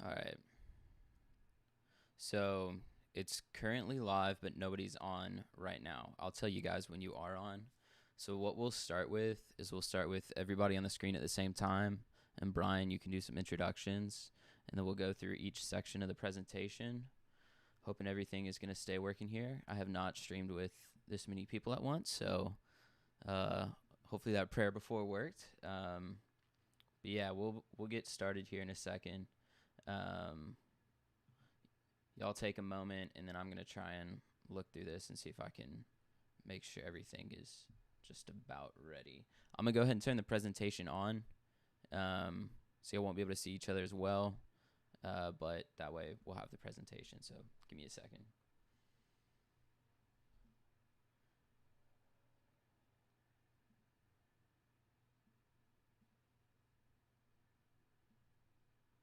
All right. So it's currently live, but nobody's on right now. I'll tell you guys when you are on. So what we'll start with is we'll start with everybody on the screen at the same time. And Brian, you can do some introductions. And then we'll go through each section of the presentation. Hoping everything is going to stay working here. I have not streamed with this many people at once, so uh, hopefully that prayer before worked. But yeah, we'll get started here in a second. Um, y'all take a moment, and then I'm gonna try and look through this and see if I can make sure everything is just about ready. I'm gonna go ahead and turn the presentation on, so y'all won't be able to see each other as well. But that way we'll have the presentation. So give me a second. Okay.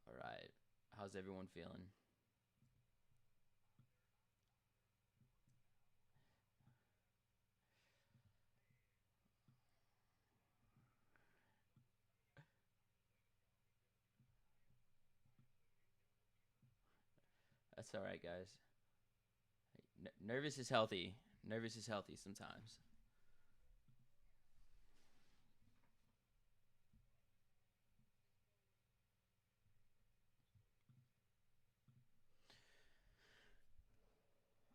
All right. How's everyone feeling? That's all right, guys. Nervous is healthy. Nervous is healthy sometimes.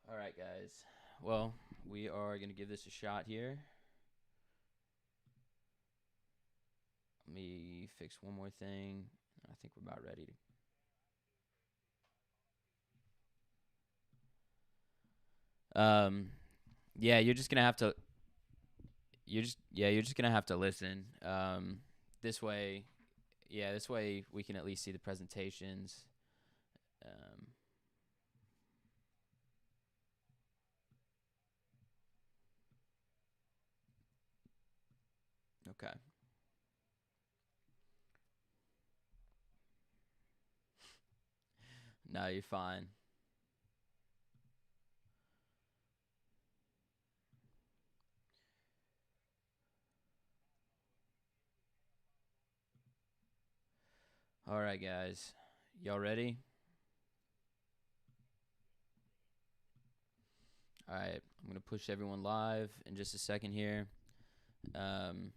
All right, guys. Well, we are going to give this a shot here. Let me fix one more thing. I think we're about ready. Um, yeah, you're just gonna have to. You're just gonna have to listen. This way, yeah, this way we can at least see the presentations. Um, okay. No, you're fine. All right, guys. Y'all ready? All right. I'm gonna push everyone live in just a second here. Um.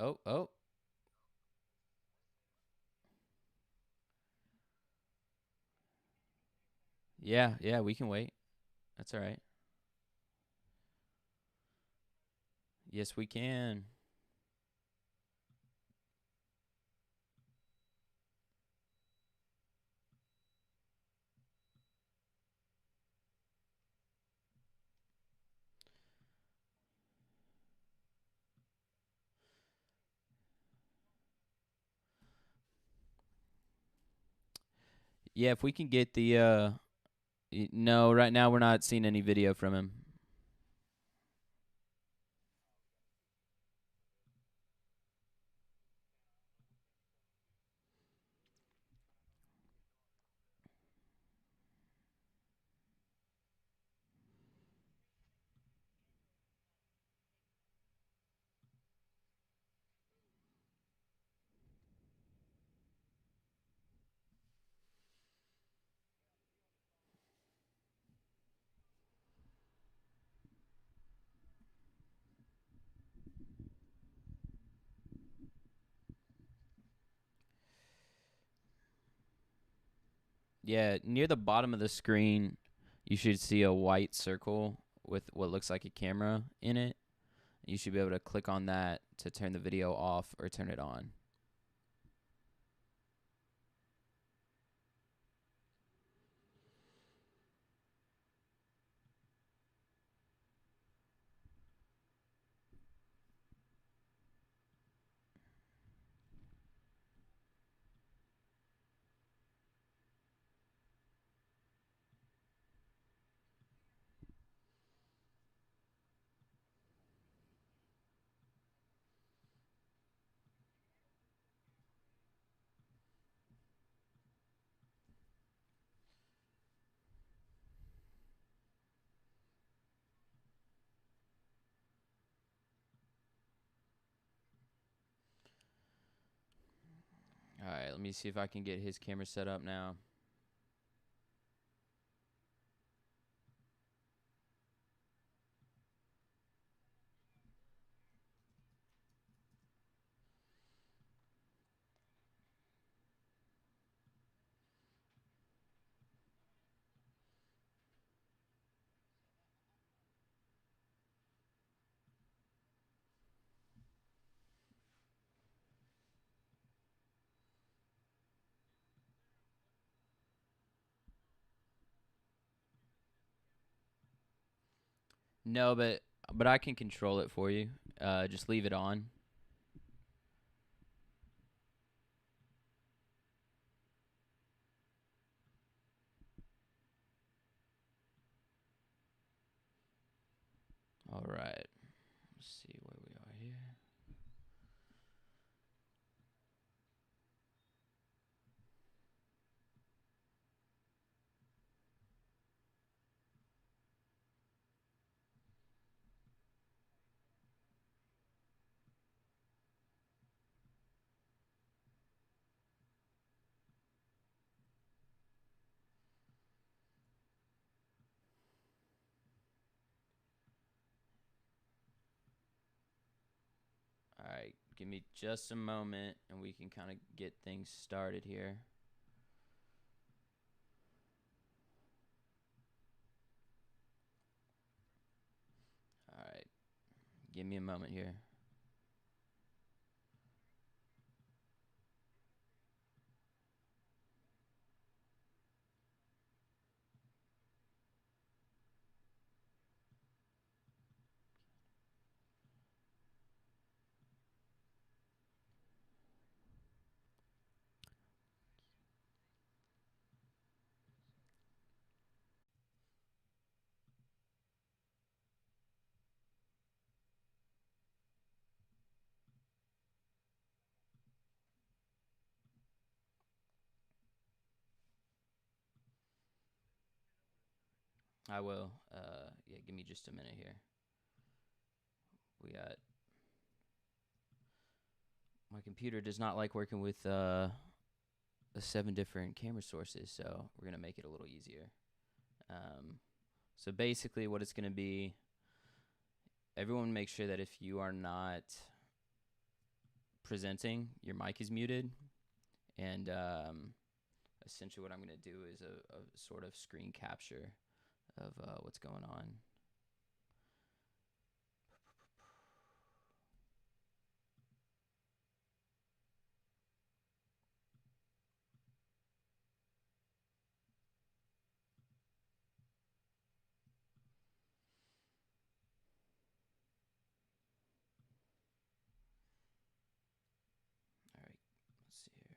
Oh. Oh. Yeah. Yeah. We can wait. That's all right. Yes, we can. Yeah, if we can get the no, right now we're not seeing any video from him. Yeah, near the bottom of the screen, you should see a white circle with what looks like a camera in it. You should be able to click on that to turn the video off or turn it on. All right, let me see if I can get his camera set up now. No, but I can control it for you. Just leave it on. All right. Let's see where we are here. All right, give me just a moment and we can kind of get things started here. All right, give me a moment here. I will. Yeah, give me just a minute here. We got my computer does not like working with the 7 different camera sources, so we're gonna make it a little easier. So basically, what it's gonna be, everyone make sure that if you are not presenting, your mic is muted, and essentially what I'm gonna do is a sort of screen capture of what's going on. All right, let's see here.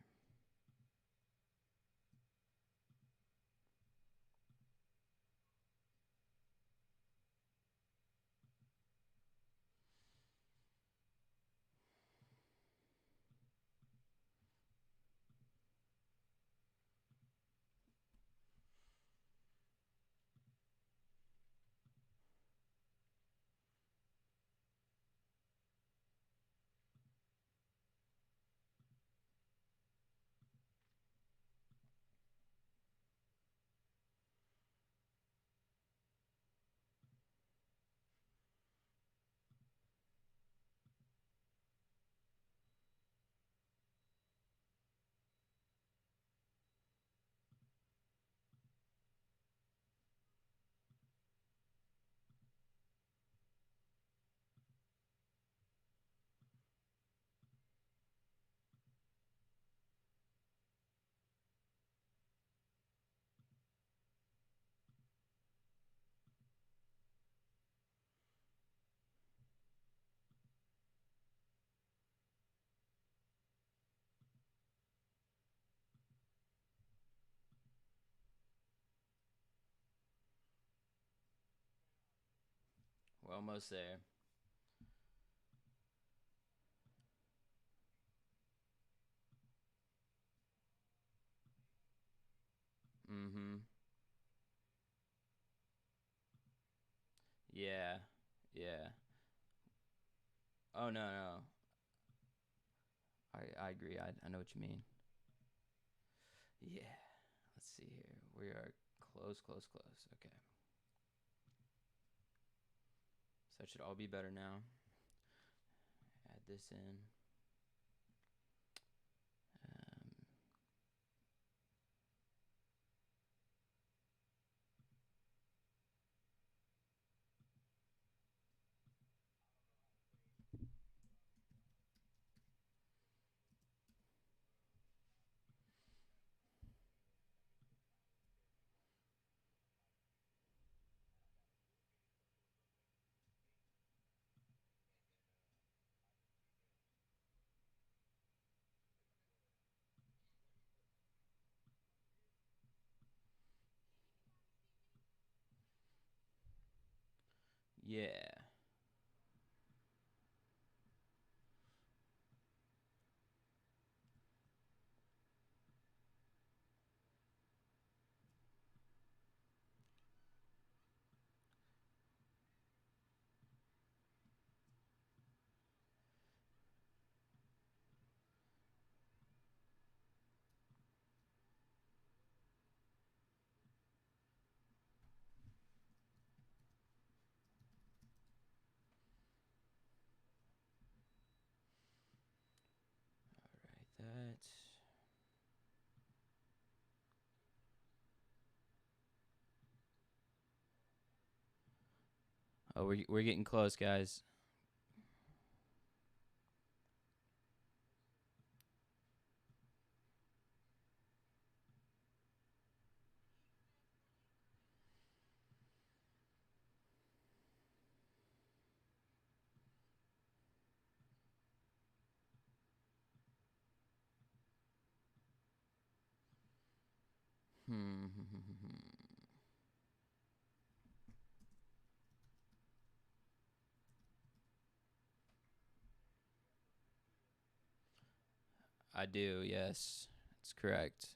We're almost there. Mm-hmm. Yeah. Yeah. Oh no, no. I agree. I know what you mean. Yeah. Let's see here. We are close, close, close. Okay. So that should all be better now. Add this in. Um, yeah. All right, that. Oh, we're getting close, guys. Hmm. I do. Yes, it's correct.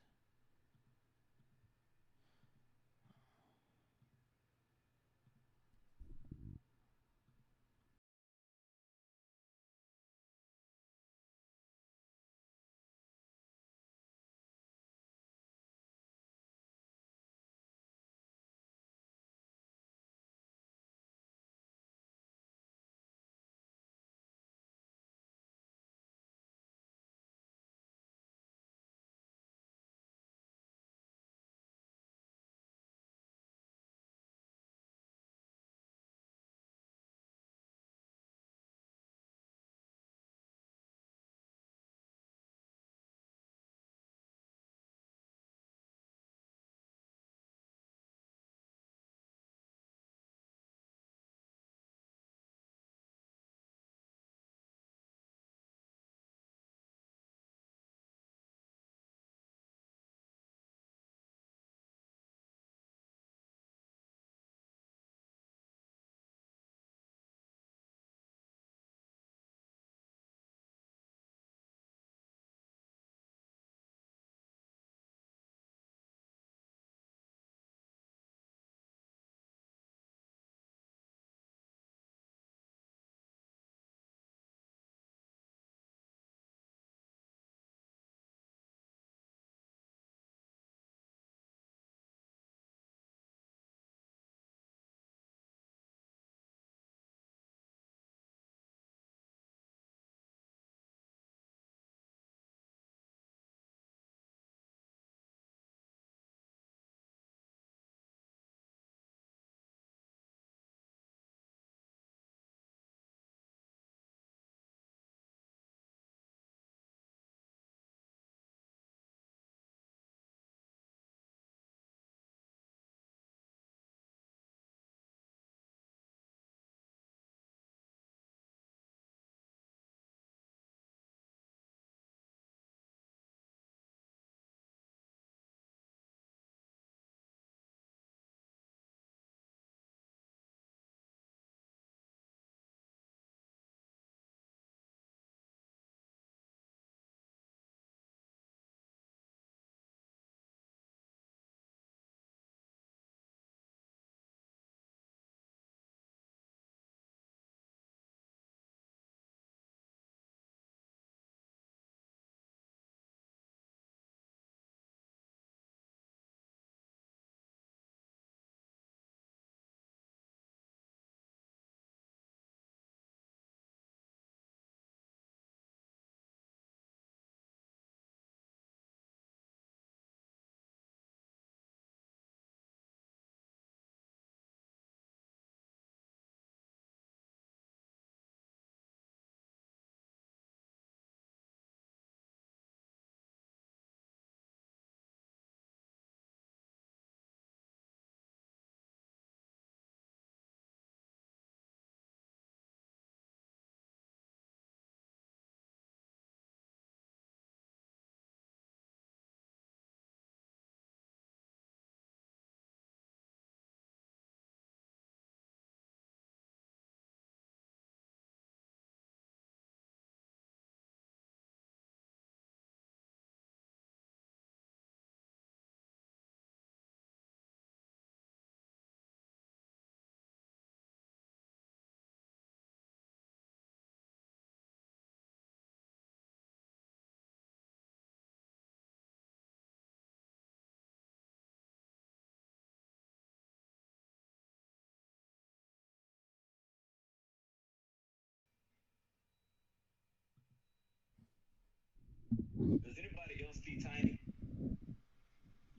Does anybody else see Tiny?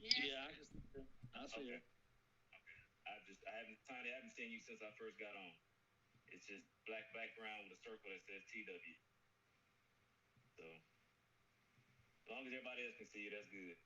Yeah, I can see it. I see it. I haven't Tiny. I haven't seen you since I first got on. It's just black background with a circle that says TW. So as long as everybody else can see you, that's good.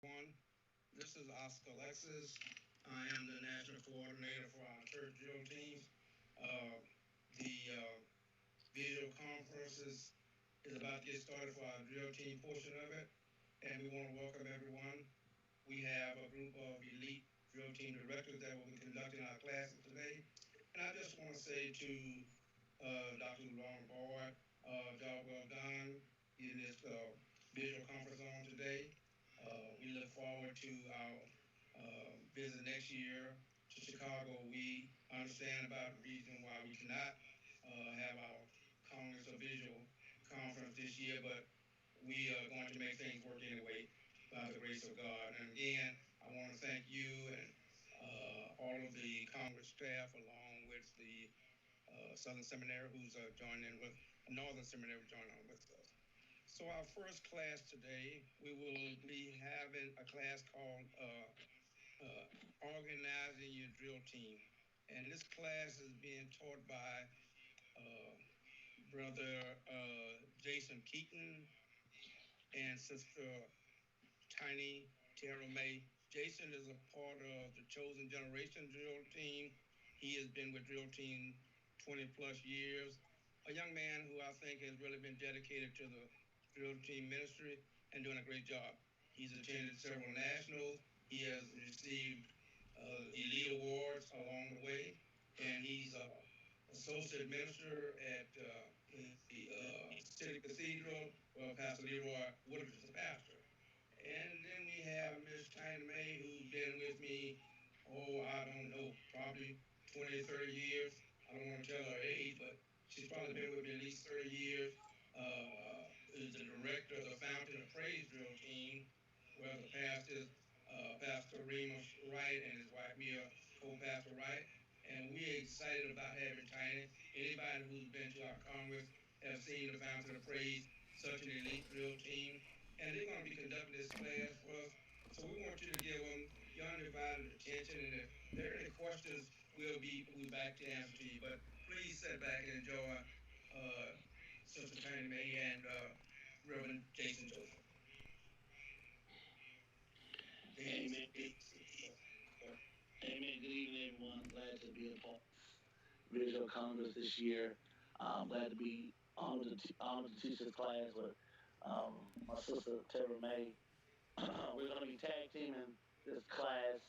One. This is Oscar Alexis. I am the national coordinator for our church drill teams. The visual conferences is about to get started for our drill team portion of it, and we want to welcome everyone. We have a group of elite drill team directors that will be conducting our classes today. And I just want to say to Dr. Lauren Boyd, job well done in this visual conference on today. We look forward to our visit next year to Chicago. We understand about the reason why we cannot have our Congress or Visual Conference this year, but we are going to make things work anyway by the grace of God. And again, I want to thank you and all of the Congress staff, along with the Southern Seminary, who's joining with Northern Seminary, joining on with us. So our first class today, we will be having a class called Organizing Your Drill Team. And this class is being taught by uh, Brother Jason Keaton and Sister Tiny Terrell May. Jason is a part of the Chosen Generation Drill Team. He has been with Drill Team 20 plus years. A young man who I think has really been dedicated to the Drill Team ministry and doing a great job. He's attended several nationals. He has received elite awards along the way, and he's a associate minister at the City Cathedral, where Pastor Leroy Woodard is the pastor. And then we have Miss Tiny May, who's been with me, oh, I don't know, probably 20, 30 years. I don't want to tell her age, but she's probably been with me at least 30 years. Is the director of the Fountain of Praise drill team, where the pastors, Pastor Remus Wright and his wife Mia, co-pastor Wright. And we're excited about having Tiny. Anybody who's been to our Congress has seen the Fountain of Praise, such an elite drill team, and they're going to be conducting this class for us. So we want you to give them your undivided attention, and if there are any questions, we'll be back to answer to you. But please sit back and enjoy Sister Fannie Mae and Reverend Jason Joseph. Amen. Amen. Good evening, everyone. Glad to be a part of Visual Congress this year. I'm glad to be honored to teach this class with my sister Tara May. We're going to be tag teaming this class.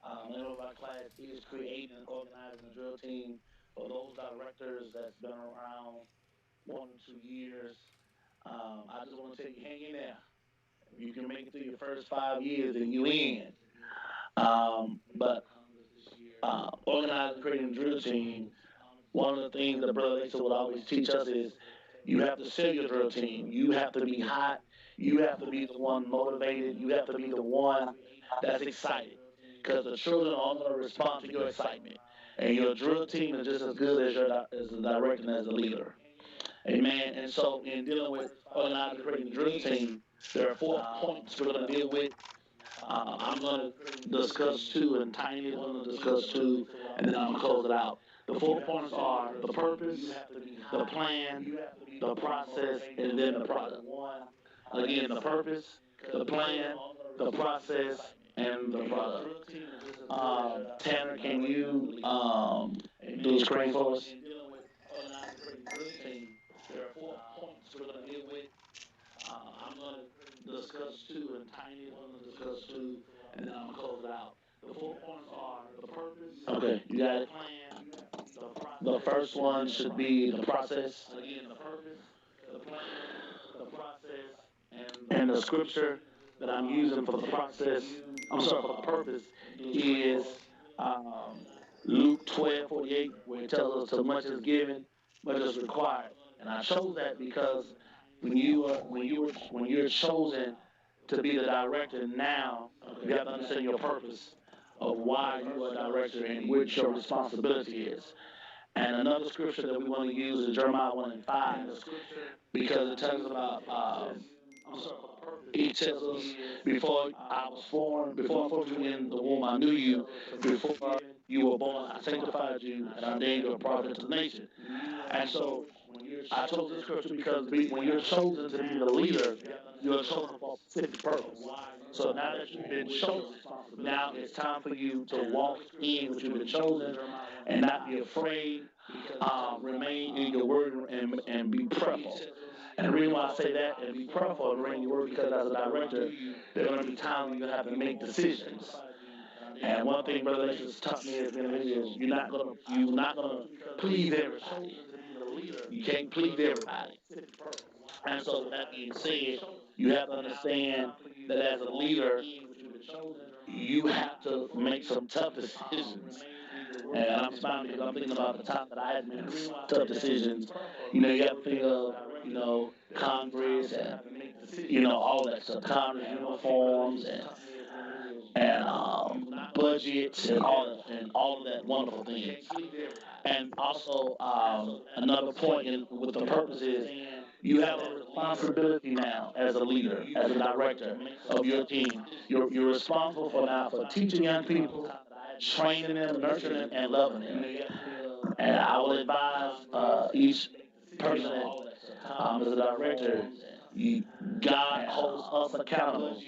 The name of our class is Creating and Organizing a Drill Team for those directors that's been around 1 to 2 years. I just want to tell you, hang in there. If you can make it through your first 5 years, then you win. But organizing, creating a drill team, one of the things that Brother Lisa would always teach us is you have to sell your drill team. You have to be hot. You have to be the one motivated. You have to be the one that's excited. Because the children are going to respond to your excitement. And your drill team is just as good as the director and as the leader. Amen. And so, in dealing with organizing, creating a drill team, there are 4 points we're going to deal with. I'm going to discuss 2, and Tiny is going to discuss 2, and then I'm going to close it out. The 4 points are the purpose, the plan, the process, and then the product. Again, the purpose, the plan, the process, and the product. Tanner, can you do the screen for us? There are 4 points we're going to deal with. I'm going to discuss 2, and Tiny is going to discuss 2, and then I'm going to close it out. The 4 points are the purpose. Okay, you got it. The first one should be the process. Again, the purpose, the plan, the process, and the scripture that I'm using for the process. I'm sorry, for the purpose is um, Luke 12:48, where it tells us, "So much is given, much is required." And I chose that because when you're chosen to be the director now, you have to understand your purpose of why you are a director and which your responsibility is. And another scripture that we want to use is Jeremiah 1:5, because it tells about, it tells us, before I was formed, before I formed you in the womb, I knew you. Before you were born, I sanctified you and ordained you a prophet to the nation. And so I chose this scripture because when you're chosen to be the leader, you're chosen for a specific purpose. So now that you've been chosen, now it's time for you to walk in what you've been chosen and not be afraid. Remain in your word and be prayerful. And the reason why I say that and be prayerful and remain in your word, because as a director, there are going to be times when you have to make decisions. And one thing Brother Lexus taught me as an individual is you're not gonna please everybody. You can't please everybody. And so with that being said, you have to understand that as a leader, you have to make some tough decisions. And I'm smiling because I'm thinking about the time that I had to make tough decisions. You have to think of, Congress and, all that stuff, Congress uniforms and budgets and all of that wonderful things. And also, another point with the purpose is you have a responsibility now as a leader, as a director of your team. You're responsible for teaching young people, training them, nurturing them, and loving them. And I will advise each person as a director, God holds us accountable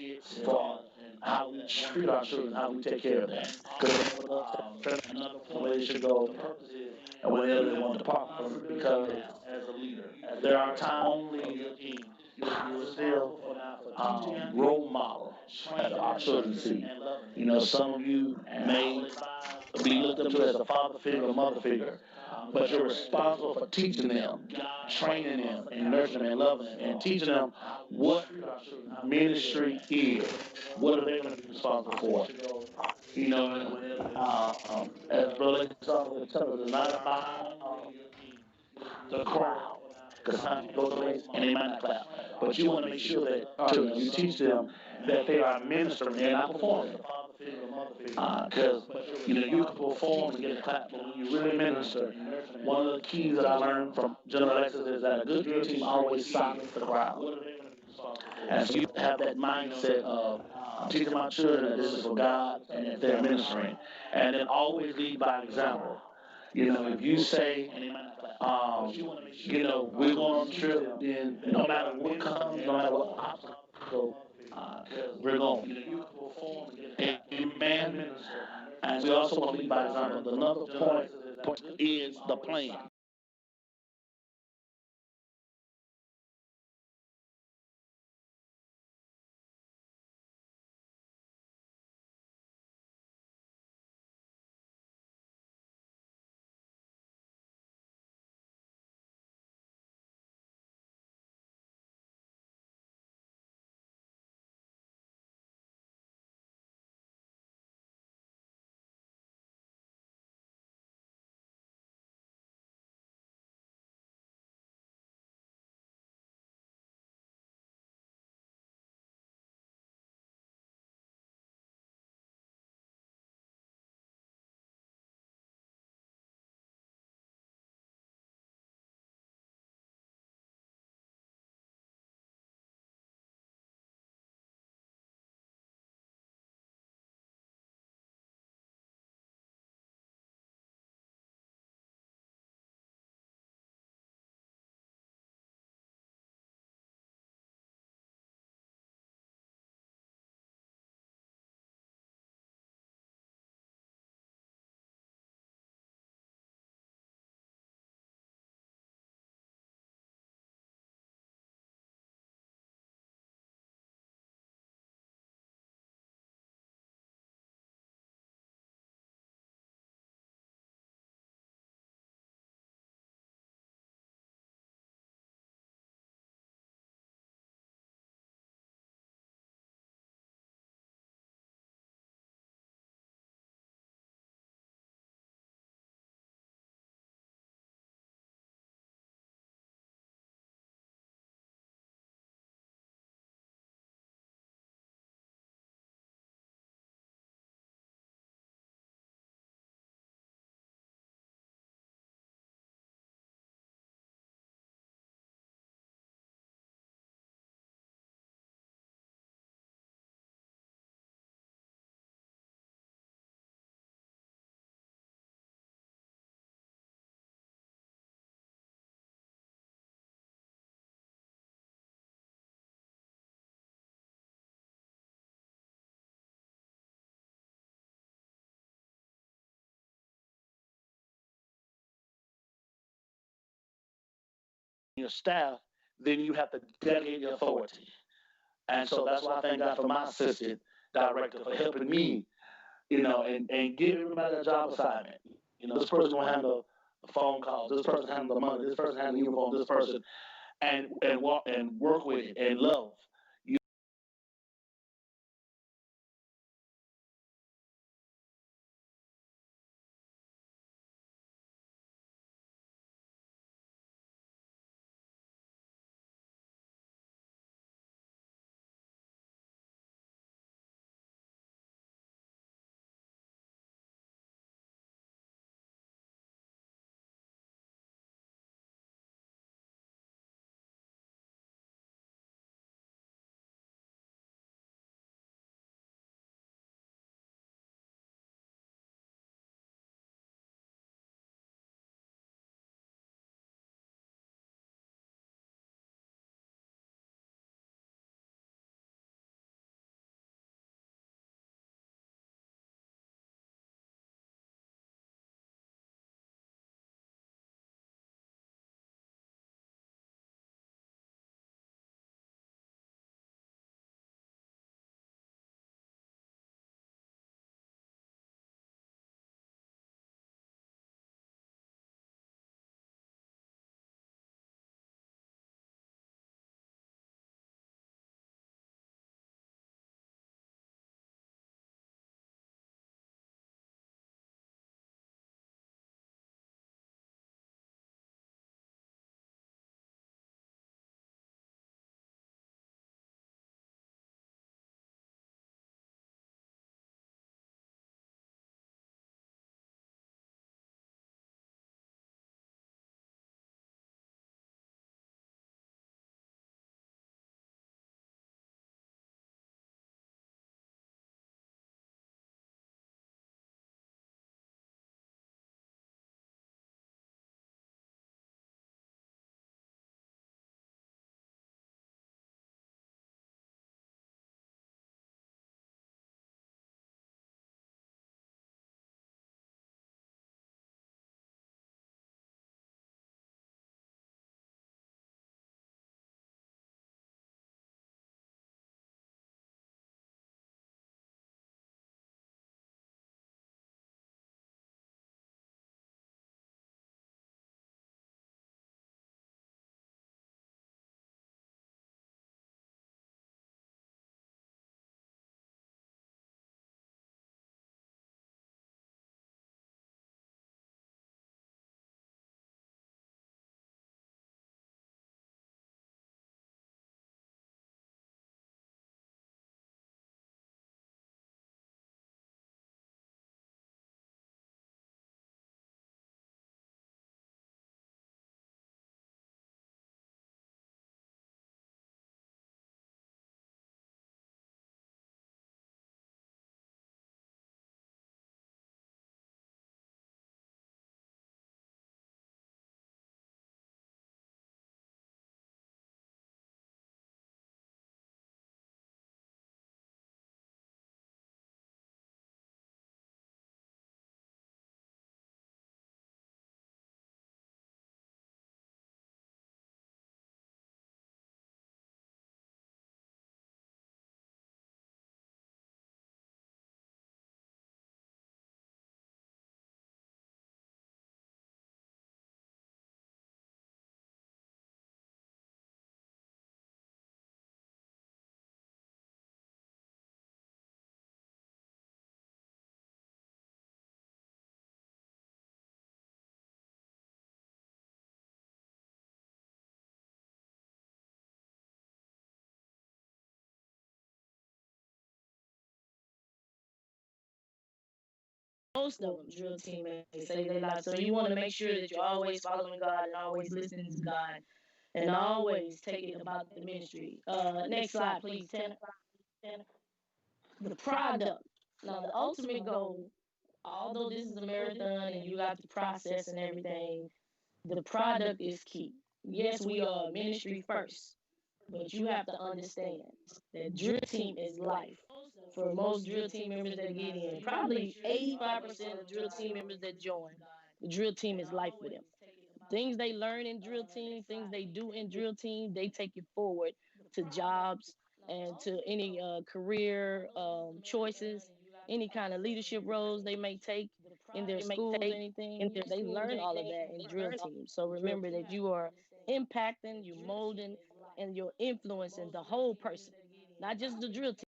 for how we treat our children, how we take care of them. Because another point where they should go, and whenever they want to depart from, because as a leader, there are times only your team. You're still role model as our children see. Some of you may be looked up to as a father figure or mother figure, but you're responsible for teaching them, training them, and nurturing them and loving them, and teaching them what ministry is. What are they going to be responsible for? As Brother Christopher tells us, it's not about the crowd. Because some people go to place and they might not clap. But you want to make sure that children, you teach them that they are ministering, they're not performing. Because, you can perform and get a clap, but when you really minister, one of the keys that I learned from General Alexis is that a good drill team always silences the crowd. And so you have that mindset of, I'm teaching my children that this is for God and that they're ministering. And then always lead by example. If you say, um, we're going on a trip, then no matter what comes, no matter what obstacle, we're going. Amen. And we also want to lead by example. Another point is the plan. Your staff, then you have to delegate the authority. And so that's why I thank God for my assistant director for helping me, and give everybody a job assignment. This person will handle the phone calls, this person handle the money, this person handle the uniform, this person, and walk and work with it and love. most of them drill teammates save their lives. So you want to make sure that you're always following God and always listening to God and always take it about the ministry. Next slide, please, Tanner. The product. Now, the ultimate goal, although this is a marathon and you got the process and everything, the product is key. Yes, we are ministry first, but you have to understand that drill team is life. For most drill team members that get in, probably 85% of drill team members that join, the drill team is life with them. Things they learn in drill team, things they do in drill team, they take it forward to jobs and to any career choices, any kind of leadership roles they may take in their schools, anything. They learn all of that in drill team. So remember that you are impacting, you molding, and you're influencing the whole person, not just the drill team.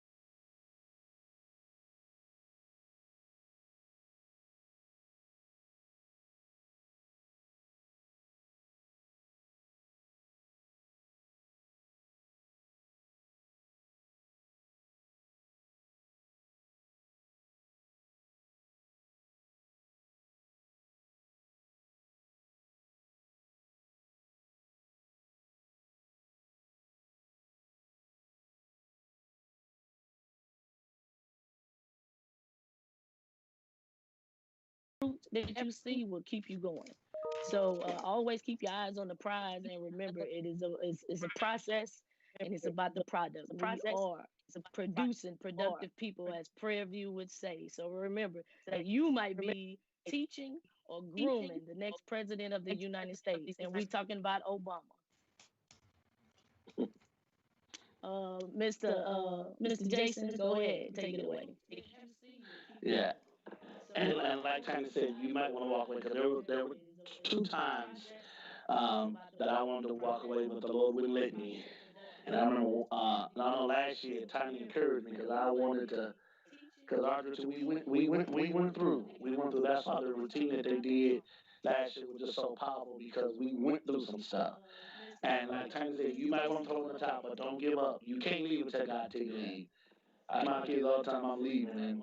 Fruit that you see will keep you going. So always keep your eyes on the prize and remember it's a process and it's about the product. We are producing productive people as Prayer View would say. So remember that you might be teaching or grooming the next president of the United States. And we're talking about Obama. Mr. Jason, go ahead, take it away. Yeah. And like Tanya said, you might want to walk away because there were two times that I wanted to walk away, but the Lord wouldn't let me. And I remember, I know last year, Tanya encouraged me because I wanted to, because our church, we went through. That's how the routine that they did last year was just so powerful because we went through some stuff. And like Tanya said, you might want to throw in the top, but don't give up. You can't leave until God tell you to leave. I tell my kids all the time I'm leaving, and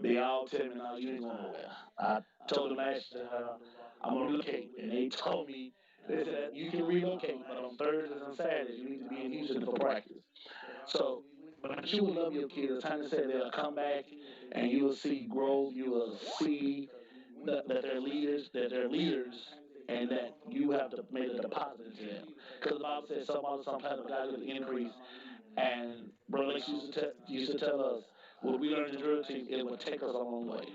they all tell me, "No, you ain't going nowhere." I told them last year I'm gonna relocate, and they told me they said you can relocate, but on Thursdays and Saturdays you need to be in Houston for practice. So, but you will love your kids. Time to say they'll come back, and you will see growth. You will see that they're leaders, and that you have to make a deposit into them. Because the Bible says some type of God will increase. And Brother Lex used to tell us, what we learned in the drill team, it would take us a long way.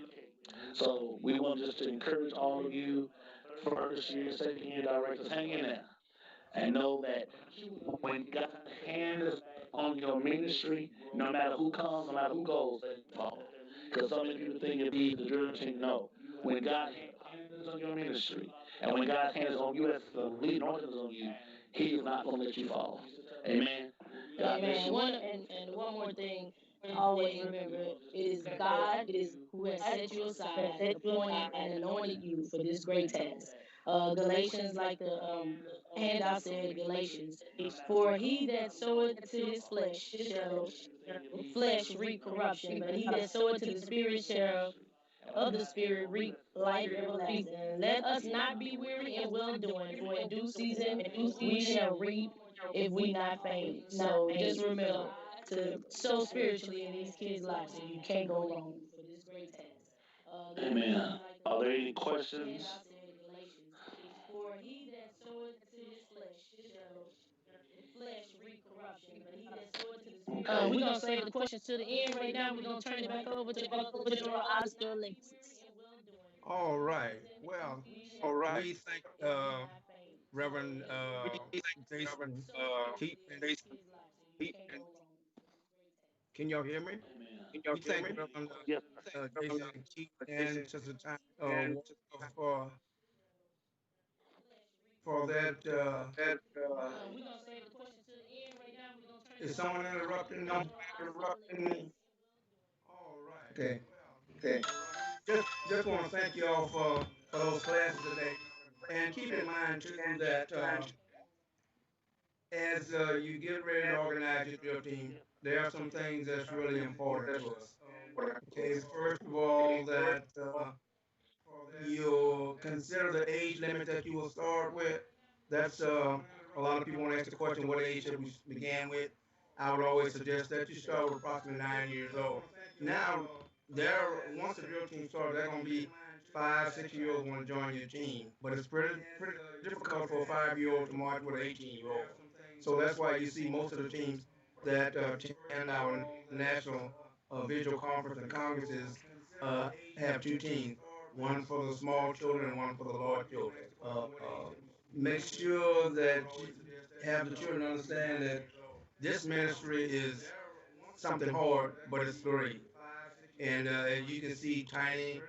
So we want just to encourage all of you, first year, second year directors, hang in there. And know that when God's hand is on your ministry, no matter who comes, no matter who goes, they fall. Because so many people think it be the drill team. No. When God's hand is on your ministry, and when God's hand is on you as the lead anointing is on you, He is not going to let you fall. Amen. God bless Amen. you. And one more thing, always remember it is God who has set you aside and appointed and anointed you for this great task. Galatians, like the handout said, Galatians, for he that soweth to his flesh shall the flesh reap corruption, but he that soweth to the spirit shall of the Spirit reap life everlasting. And let us not be weary in well doing, for in due season we shall reap if we not faint. So just remember to sow spiritually in these kids' lives, and you can't go wrong for this great task. Amen. Are there any questions? For he that soweth to his flesh shall the flesh reap corruption, but he that soweth to the spirit. We're gonna save the questions to the end. Right now, we're gonna turn it back over to Brother General Oscar Alexis. All right. Well, we thank Reverend Jason Keaton. Can y'all hear me? Amen. We thank Reverend Yes. Jason Keaton and Sister Time for that. We're gonna save the questions to the end. Right now, we're gonna turn it Is back over someone to Brother interrupting me? General Oscar Alexis. All right. Okay. Just want to thank you all for those classes today, and keep in mind too that as you get ready to organize your drill team, there are some things that's really important to us. Okay, first of all, that you'll consider the age limit that you will start with. That's a lot of people want to ask the question, what age should we begin with? I would always suggest that you start with approximately 9 years old. Now, once the drill team starts, they're going to be 5, 6 year olds want to join your team, but it's pretty difficult for a 5 year old to march with an 18-year-old. So that's why you see most of the teams that attend our national visual conference and congresses uh, have two teams, one for the small children and one for the large children. Make sure that you have the children understand that this ministry is something hard, but it's great. And as you can see, Tiny,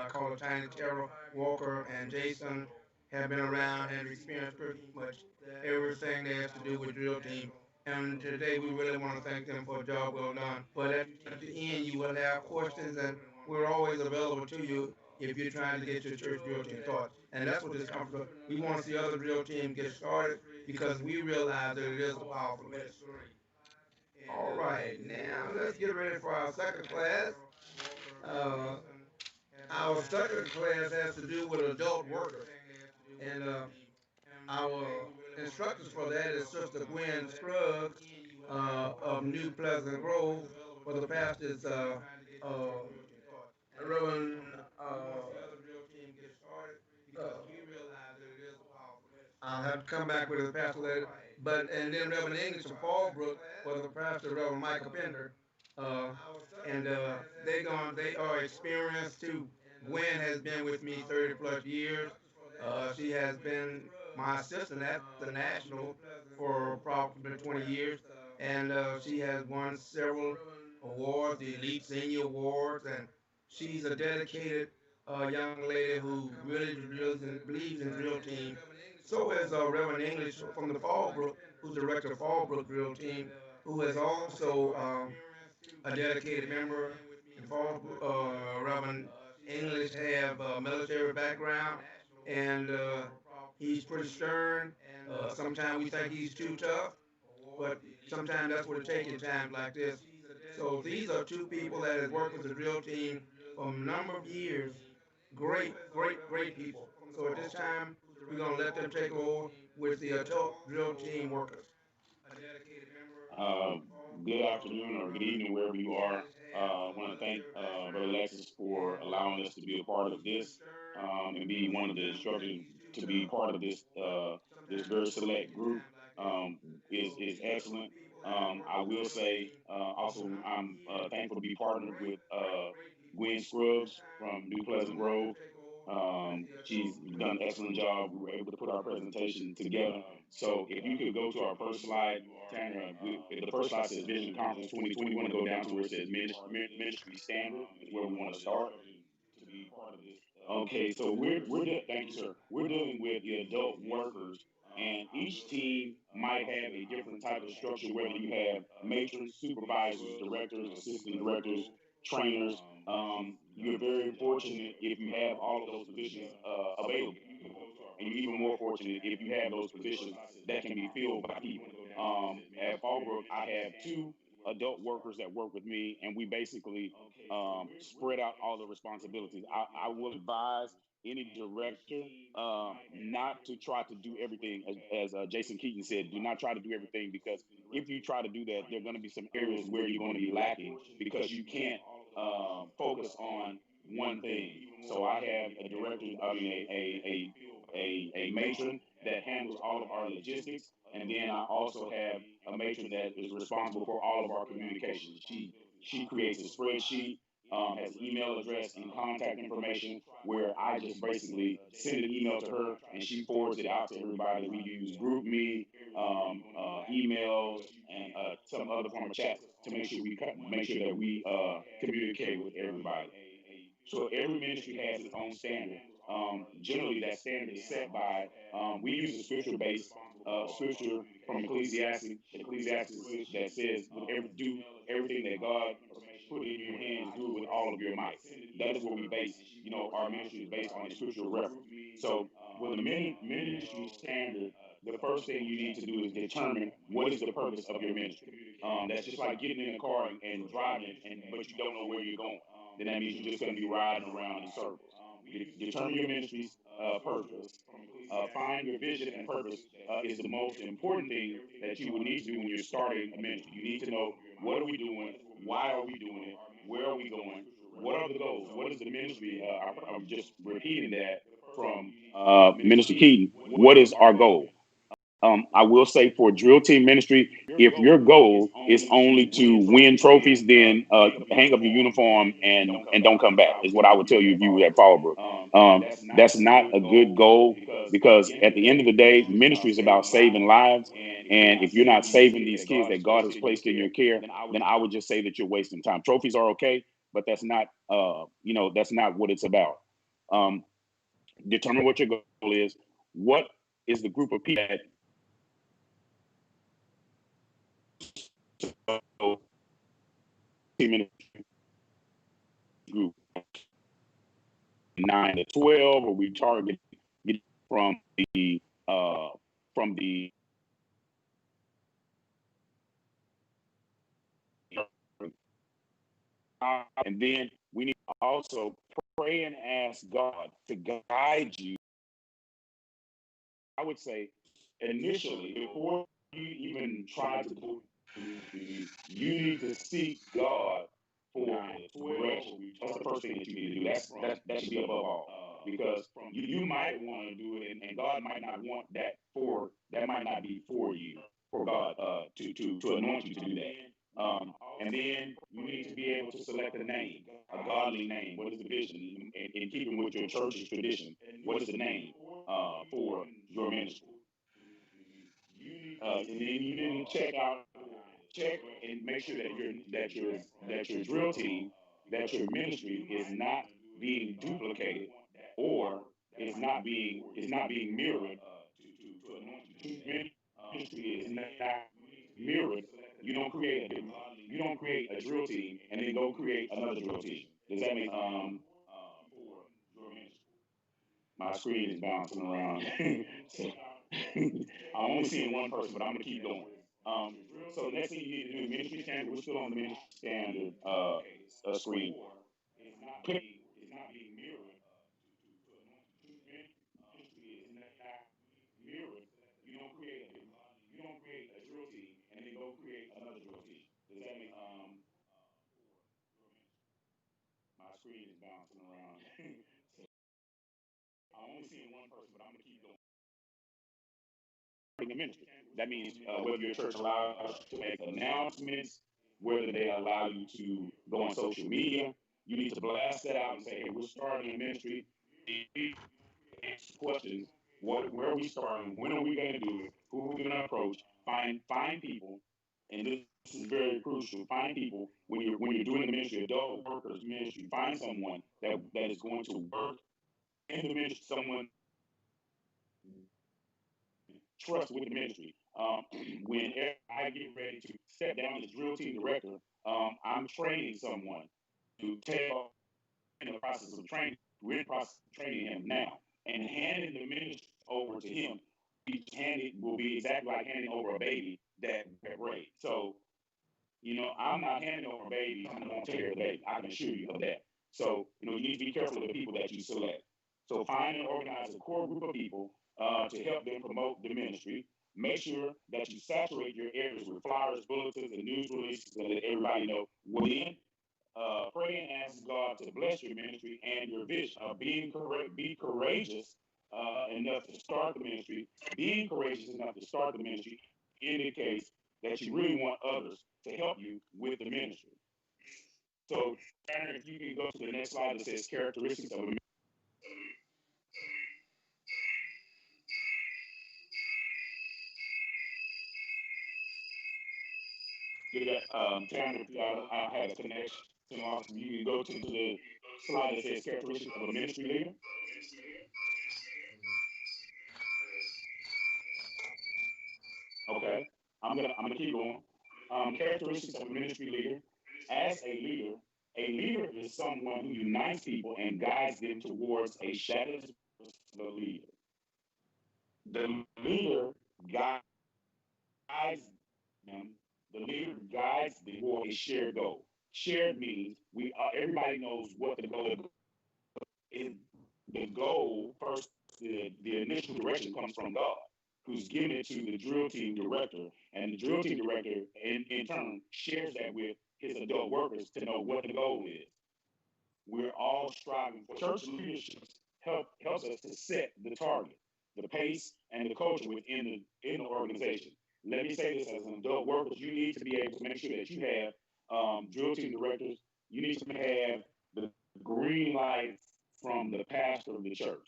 call her Tiny Terrell, Walker, and Jason have been around and experienced pretty much everything that has to do with drill team. And today we really want to thank them for a job well done. But at the end, you will have questions, and we're always available to you if you're trying to get your church drill team started. And that's what this conference is. We want to see other drill teams get started because we realize that it is a powerful ministry. All right, now let's get ready for our second class. Uh, our second class has to do with adult workers, and our instructors for that is Sister Gwen Scruggs of New Pleasant Grove, for the pastor is uh, Reverend. Uh, I'll have to come back with the pastor later. But and then Reverend English of Fallbrook for the pastor Reverend Michael Pender. Uh, and they are experienced too. Gwen has been with me 30 plus years. She has been my assistant at the National for approximately 20 years. And she has won several awards, the Elite Senior Awards, and she's a dedicated young lady who really believes in drill team. So is Reverend English from the Fallbrook, who's director of Fallbrook Drill Team, who is also a dedicated member. And Reverend English have a military background, and he's pretty stern. Sometimes we think he's too tough, but sometimes that's what it takes in times like this. So these are two people that have worked with the drill team for a number of years. Great, great, great people. So at this time, we're going to let them take over with the adult drill team workers. Uh, Good afternoon or good evening, wherever you are. I want to thank Brother Alexis for allowing us to be a part of this and be one of the instructors to be part of this very select group. Is excellent. I will say also I'm thankful to be partnered with Gwen Scruggs from New Pleasant Grove. She's done an excellent job. We were able to put our presentation together. So if you could go to our first slide, Tanner, the first slide says Vision Conference 2020. We want to go down to where it says Ministry Standard is where we want to start. Okay, so thank you, sir. We're dealing with the adult workers, and each team might have a different type of structure, whether you have matrons, supervisors, directors, assistant directors, trainers. You're very fortunate if you have all of those positions available. And you're even more fortunate if you have those positions that can be filled by people. At Fallbrook, I have two adult workers that work with me, and we basically spread out all the responsibilities. I will advise any director not to try to do everything, as Jason Keaton said. Do not try to do everything, because if you try to do that, there are going to be some areas where you're going to be lacking because you can't focus on one thing. So I have a director, I mean a matron that handles all of our logistics, and then I also have a matron that is responsible for all of our communication. She creates a spreadsheet, has email address and contact information, where I just basically send an email to her and she forwards it out to everybody. We use GroupMe, emails, and some other form of chats to make sure that we communicate with everybody. So every ministry has its own standard. Generally, that standard is set by, we use a scripture-based scripture from Ecclesiastes that says, do everything that God put in your hands, do it with all of your might. That is what we base, our ministry is based on a scriptural reference. So with the ministry standard, the first thing you need to do is determine what is the purpose of your ministry. That's just like getting in a car and driving, but you don't know where you're going. Then that means you're just going to be riding around in circles. Determine your ministry's purpose. Find your vision and purpose is the most important thing that you will need to do when you're starting a ministry. You need to know, what are we doing? Why are we doing it? Where are we going? What are the goals? What is the ministry? I'm just repeating that from Minister Keaton. What is our goal? I will say, for drill team ministry, if your goal is only to win trophies, then hang up your uniform and don't come back. Is what I would tell you if you were at Fallbrook. That's not a good goal, because at the end of the day, ministry is about saving lives. And if you're not saving these kids that God has placed in your care, then I would just say that you're wasting time. Trophies are okay, but that's not that's not what it's about. Um, Determine what your goal is. What is the group of people that group 9 to 12, or we target from the from the and then we need to also pray and ask God to guide you. I would say, initially, before you even try to do it, you need to seek God for direction. That's the first thing that you need to do. That should be above all, because you might want to do it, and God might not want that for that might not be for you, for God to anoint you to do that. And then you need to be able to select a name, a godly name. What is the vision? In keeping with your church's tradition, what is the name for your ministry? And then you need to check and make sure that your drill team, that your ministry is not being duplicated, or is not being mirrored. Ministry is not mirrored. You don't create a drill team and then go create another drill team. Does that make my screen is bouncing around? So, I'm only seeing one person, but I'm gonna keep going. Um, so the next thing you need to do, ministry standard. We're still on the ministry standard screen. Pick mirrored. You don't create a drill team and then go create another drill team. Does that make my screen is bouncing around? So I'm only seeing one person, but I'm gonna keep going. The ministry. That means whether your church allows you to make announcements, whether they allow you to go on social media, you need to blast that out and say, "Hey, we're starting a ministry." Answer questions. Where are we starting? When are we going to do it? Who are we going to approach? Find people, and this is very crucial. Find people when you're doing the ministry, adult workers ministry. Find someone that is going to work in the ministry. Someone trust with the ministry. When I get ready to step down as drill team director, I'm training someone to take off in the process of training. We're in the process of training him now, and handing the ministry over to him. Each handed will be exactly like handing over a baby that raised. So, I'm not handing over a baby. I'm going to take care of the baby. I can assure you of that. So, you need to be careful of the people that you select. So, find and organize a core group of people to help them promote the ministry. Make sure that you saturate your areas with flyers, bulletins, and news releases so that everybody know what in. Pray and ask God to bless your ministry and your vision. Be courageous enough to start the ministry. Being courageous enough to start the ministry indicates that you really want others to help you with the ministry. So, Tanner, if you can go to the next slide that says characteristics of a ministry. Tanner, if I had a connection, awesome. You can go to the slide that says characteristics of a ministry leader. Okay, I'm gonna keep going. Characteristics of a ministry leader. As a leader is someone who unites people and guides them towards a shadow. The leader. The leader guides them The leader guides, the goal is shared goal. Shared means everybody knows what the goal is. The goal first, the initial direction comes from God, who's given it to the drill team director, and the drill team director in turn shares that with his adult workers to know what the goal is. We're all striving for church leadership helps us to set the target, the pace, and the culture within the organization. Let me say this as an adult worker, you need to be able to make sure that you have drill team directors. You need to have the green lights from the pastor of the church.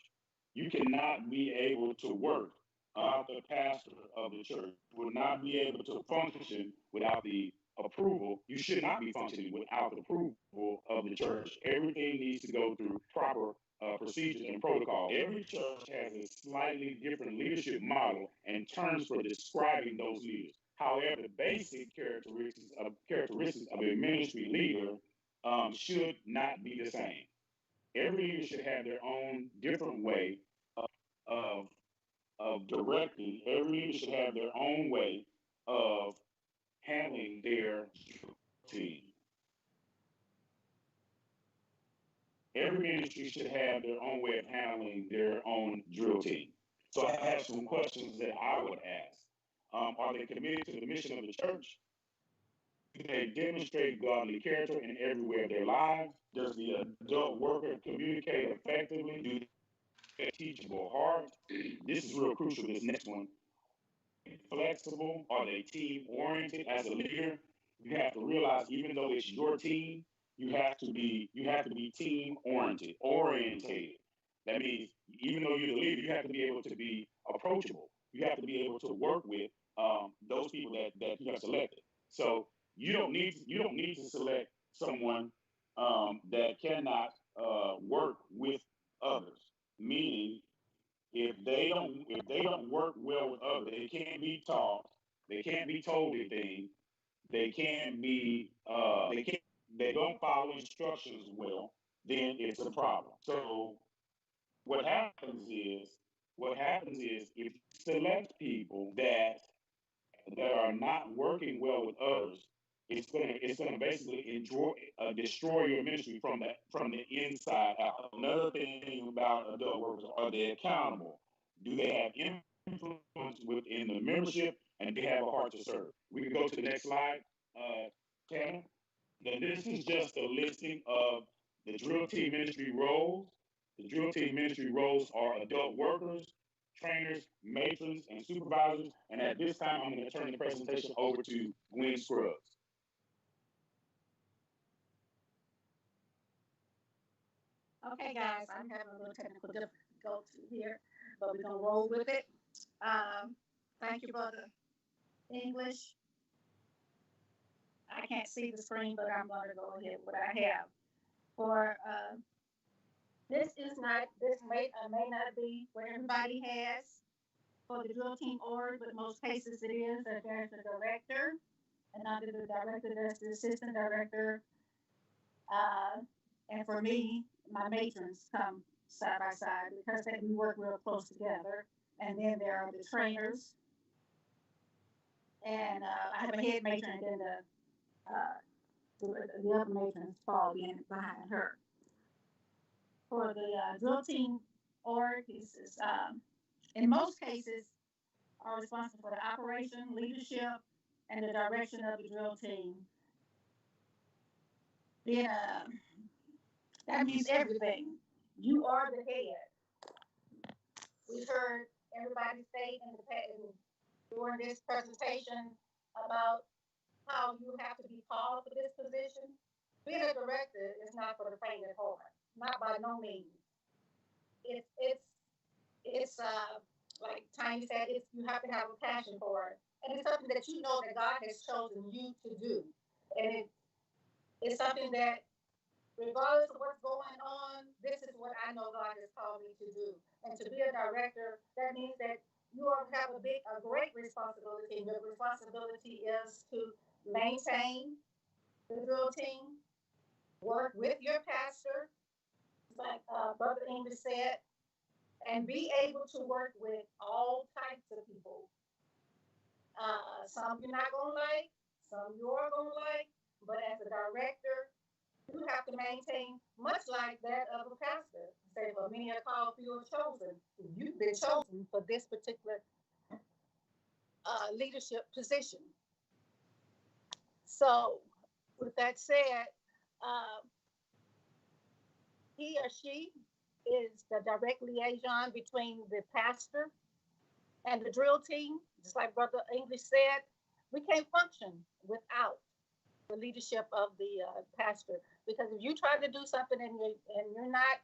You cannot be able to work without the pastor of the church. You will not be able to function without the approval. You should not be functioning without the approval of the church. Everything needs to go through proper procedures and protocol. Every church has a slightly different leadership model and terms for describing those leaders. However, the basic characteristics of a ministry leader should not be the same. Every leader should have their own different way of, of directing. Every leader should have their own way of handling their team. Every ministry should have their own way of handling their own drill team. So I have some questions that I would ask. Are they committed to the mission of the church? Do they demonstrate godly character in every way of their lives? Does the adult worker communicate effectively? Do they have a teachable heart? This is real crucial, this next one. Flexible? Are they team oriented? As a leader, you have to realize even though it's your team, you have to be team orientated. That means even though you're the leader, you have to be able to be approachable. You have to be able to work with those people that you have selected. So you don't need to select someone that cannot work with others. Meaning, if they don't work well with others, they can't be taught, they can't be told anything, they can't be they don't follow instructions well, then it's a problem. So what happens is if you select people that are not working well with others, it's gonna basically destroy your ministry from the inside out. Another thing about adult workers, are they accountable? Do they have influence within the membership, and do they have a heart to serve? We can go to the next slide, Tanner. Now this is just a listing of the drill team ministry roles. The drill team ministry roles are adult workers, trainers, matrons, and supervisors. And at this time, I'm going to turn the presentation over to Gwen Scruggs. Okay, guys, I'm having a little technical difficulty here, but we're gonna roll with it. Thank you, brother English. I can't see the screen, but I'm gonna go ahead with what I have. For this may or may not be what everybody has for the drill team org, but most cases it is that there's a director, and under the director there's the assistant director. And for me, my matrons come side by side because we work real close together. And then there are the trainers, and I have a head matron, and then the other matrons fall in behind her. For the drill team org, in most cases are responsible for the operation, leadership, and the direction of the drill team. Then that means everything. You are the head. We've heard everybody say during this presentation about how you have to be called for this position. Being a director is not for the faint of heart, not by no means. It's like Tiny said, you have to have a passion for it, and it's something that you know that God has chosen you to do, and it's something that, regardless of what's going on, this is what I know God has called me to do. And to be a director, that means that you have a great responsibility. And your responsibility is to maintain the drill team, work with your pastor, like Brother English said, and be able to work with all types of people. Some you're not going to like, some you are going to like, but as a director, you have to maintain much like that of a pastor. Say, for many are called, few are chosen. You've been chosen for this particular leadership position. So, with that said, uh, he or she is the direct liaison between the pastor and the drill team. Just like Brother English said, we can't function without the leadership of the pastor. Because if you try to do something and you're not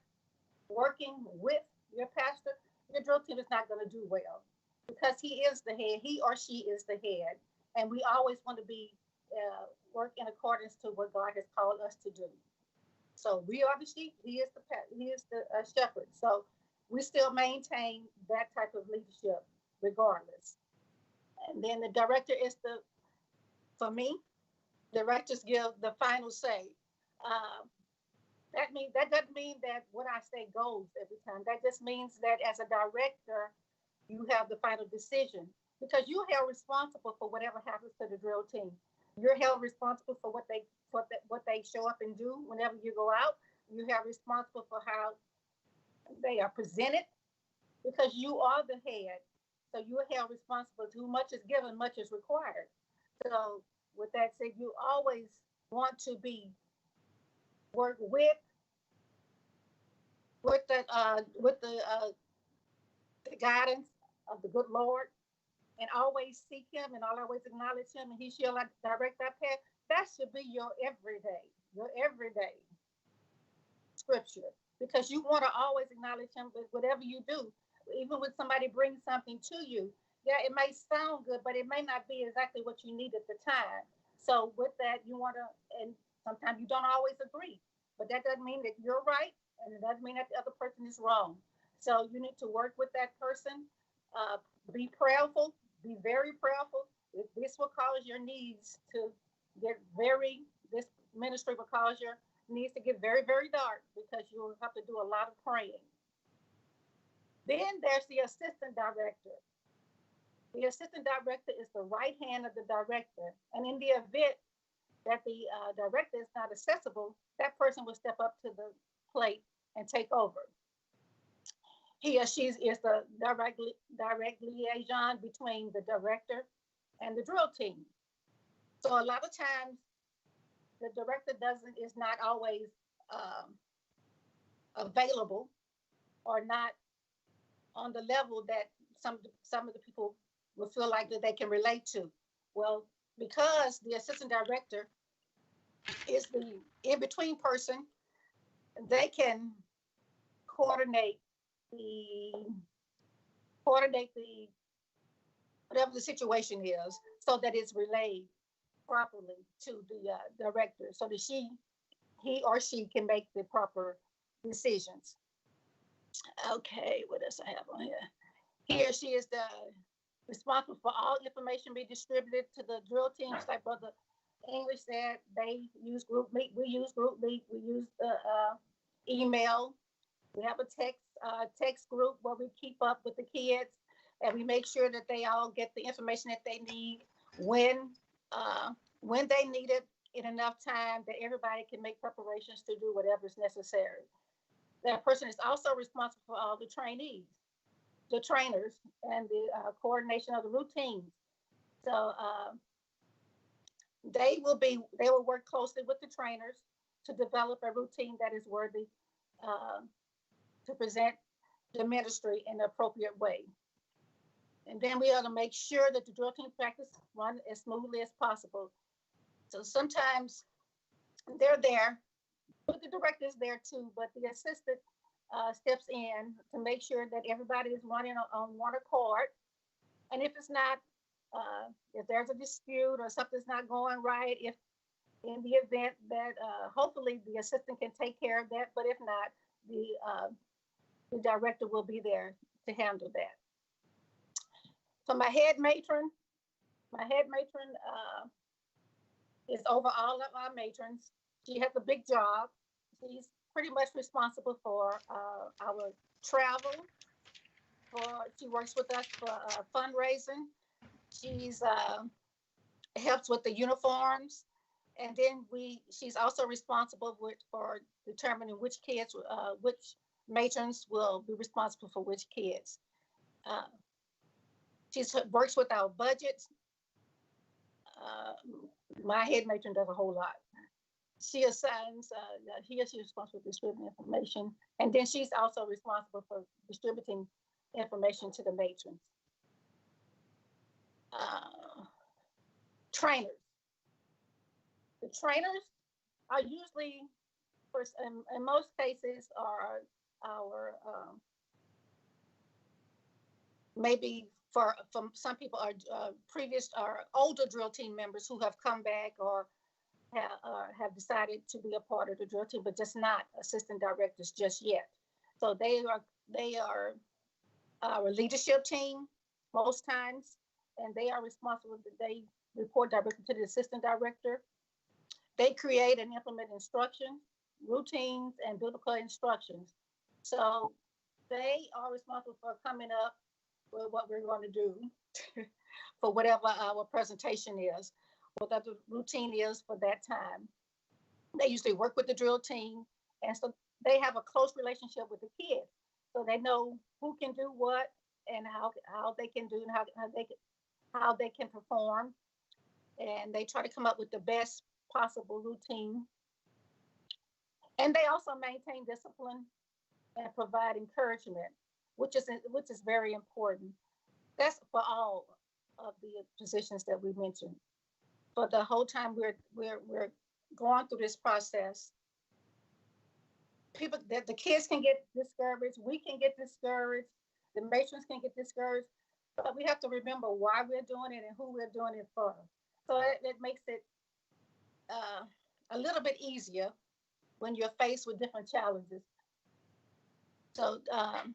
working with your pastor, your drill team is not going to do well. Because he is the head, he or she is the head, and we always want to be work in accordance to what God has called us to do. So we are the sheep. He is the shepherd. So we still maintain that type of leadership regardless. And then the director is for me, directors give the final say. Uh, that doesn't mean that what I say goes every time. That just means that as a director, you have the final decision because you're held responsible for whatever happens to the drill team. You're held responsible for what they show up and do whenever you go out. You have responsible for how they are presented because you are the head. So you are held responsible to much is given, much is required. So with that said, you always want to be work with the guidance of the good Lord, and always seek Him and always acknowledge Him, and He shall direct our path. That should be your everyday scripture, because you want to always acknowledge Him with whatever you do. Even when somebody brings something to you, yeah, it may sound good, but it may not be exactly what you need at the time. So with that, you want to, and sometimes you don't always agree, but that doesn't mean that you're right, and it doesn't mean that the other person is wrong. So you need to work with that person. Be prayerful. Be very prayerful. This will cause your needs to this ministry will cause your needs to get very, very dark because you will have to do a lot of praying. Then there's the assistant director. The assistant director is the right hand of the director. And in the event that the director is not accessible, that person will step up to the plate and take over. He or she is the direct liaison between the director and the drill team. So a lot of times the director is not always available or not on the level that some of the people will feel like that they can relate to. Well, because the assistant director is the in-between person, they can coordinate the whatever the situation is so that it's relayed properly to the director so that he or she can make the proper decisions. Okay, what else I have on here? He or she is the responsible for all information be distributed to the drill teams. Like Brother English said, they use GroupMe. We use GroupMe. We use the email. We have a text group where we keep up with the kids and we make sure that they all get the information that they need when they need it in enough time that everybody can make preparations to do whatever is necessary. That person is also responsible for all the trainees, the trainers, and the coordination of the routines. So they will work closely with the trainers to develop a routine that is worthy to present the ministry in the appropriate way. And then we ought to make sure that the drill team practice run as smoothly as possible. So sometimes they're there, but the director is there too, but the assistant steps in to make sure that everybody is running on one accord. And if it's not, if there's a dispute or something's not going right, if in the event that hopefully the assistant can take care of that, but if not, the director will be there to handle that. So my head matron is over all of our matrons. She has a big job. She's pretty much responsible for our travel. She works with us for fundraising. She's helps with the uniforms. And then she's also responsible for determining which kids, which matrons will be responsible for which kids. She works with our budgets. My head matron does a whole lot. She assigns, he or she is responsible for distributing information. And then she's also responsible for distributing information to the matrons. Trainers. The trainers are usually, in most cases, are our maybe from some people are previous or older drill team members who have come back or have decided to be a part of the drill team, but just not assistant directors just yet. So they are our leadership team most times, and they are responsible. They report directly to the assistant director. They create and implement instructions, routines, and biblical instructions. So they are responsible for coming up with what we're going to do for whatever our presentation is, whatever the routine is for that time. They usually work with the drill team, and so they have a close relationship with the kids. So they know who can do what and how they can do and how they can perform. And they try to come up with the best possible routine. And they also maintain discipline and provide encouragement, which is very important. That's for all of the positions that we mentioned. But the whole time we're going through this process, the kids can get discouraged, we can get discouraged, the matrons can get discouraged, but we have to remember why we're doing it and who we're doing it for. So it makes it a little bit easier when you're faced with different challenges. So I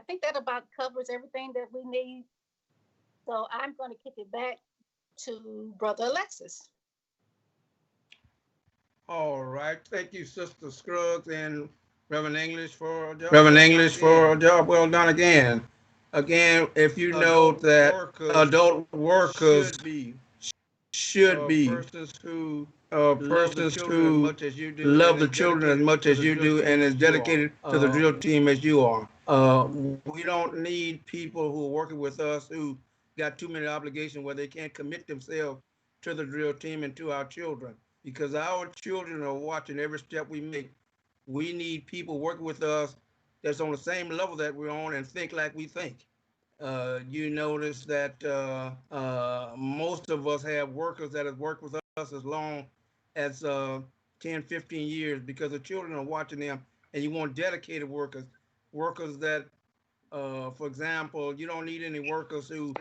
think that about covers everything that we need. So I'm going to kick it back to Brother Alexis. All right. Thank you, Sister Scruggs and Reverend English for a job well done again. Again, if you know that adult workers should be persons who love the children as much as you do and is dedicated to the drill team as you are. We don't need people who are working with us who got too many obligations where they can't commit themselves to the drill team and to our children, because our children are watching every step we make. We need people working with us that's on the same level that we're on and think like we think. You notice that most of us have workers that have worked with us as long as 10, 15 years, because the children are watching them, and you want dedicated workers that, for example, you don't need any workers who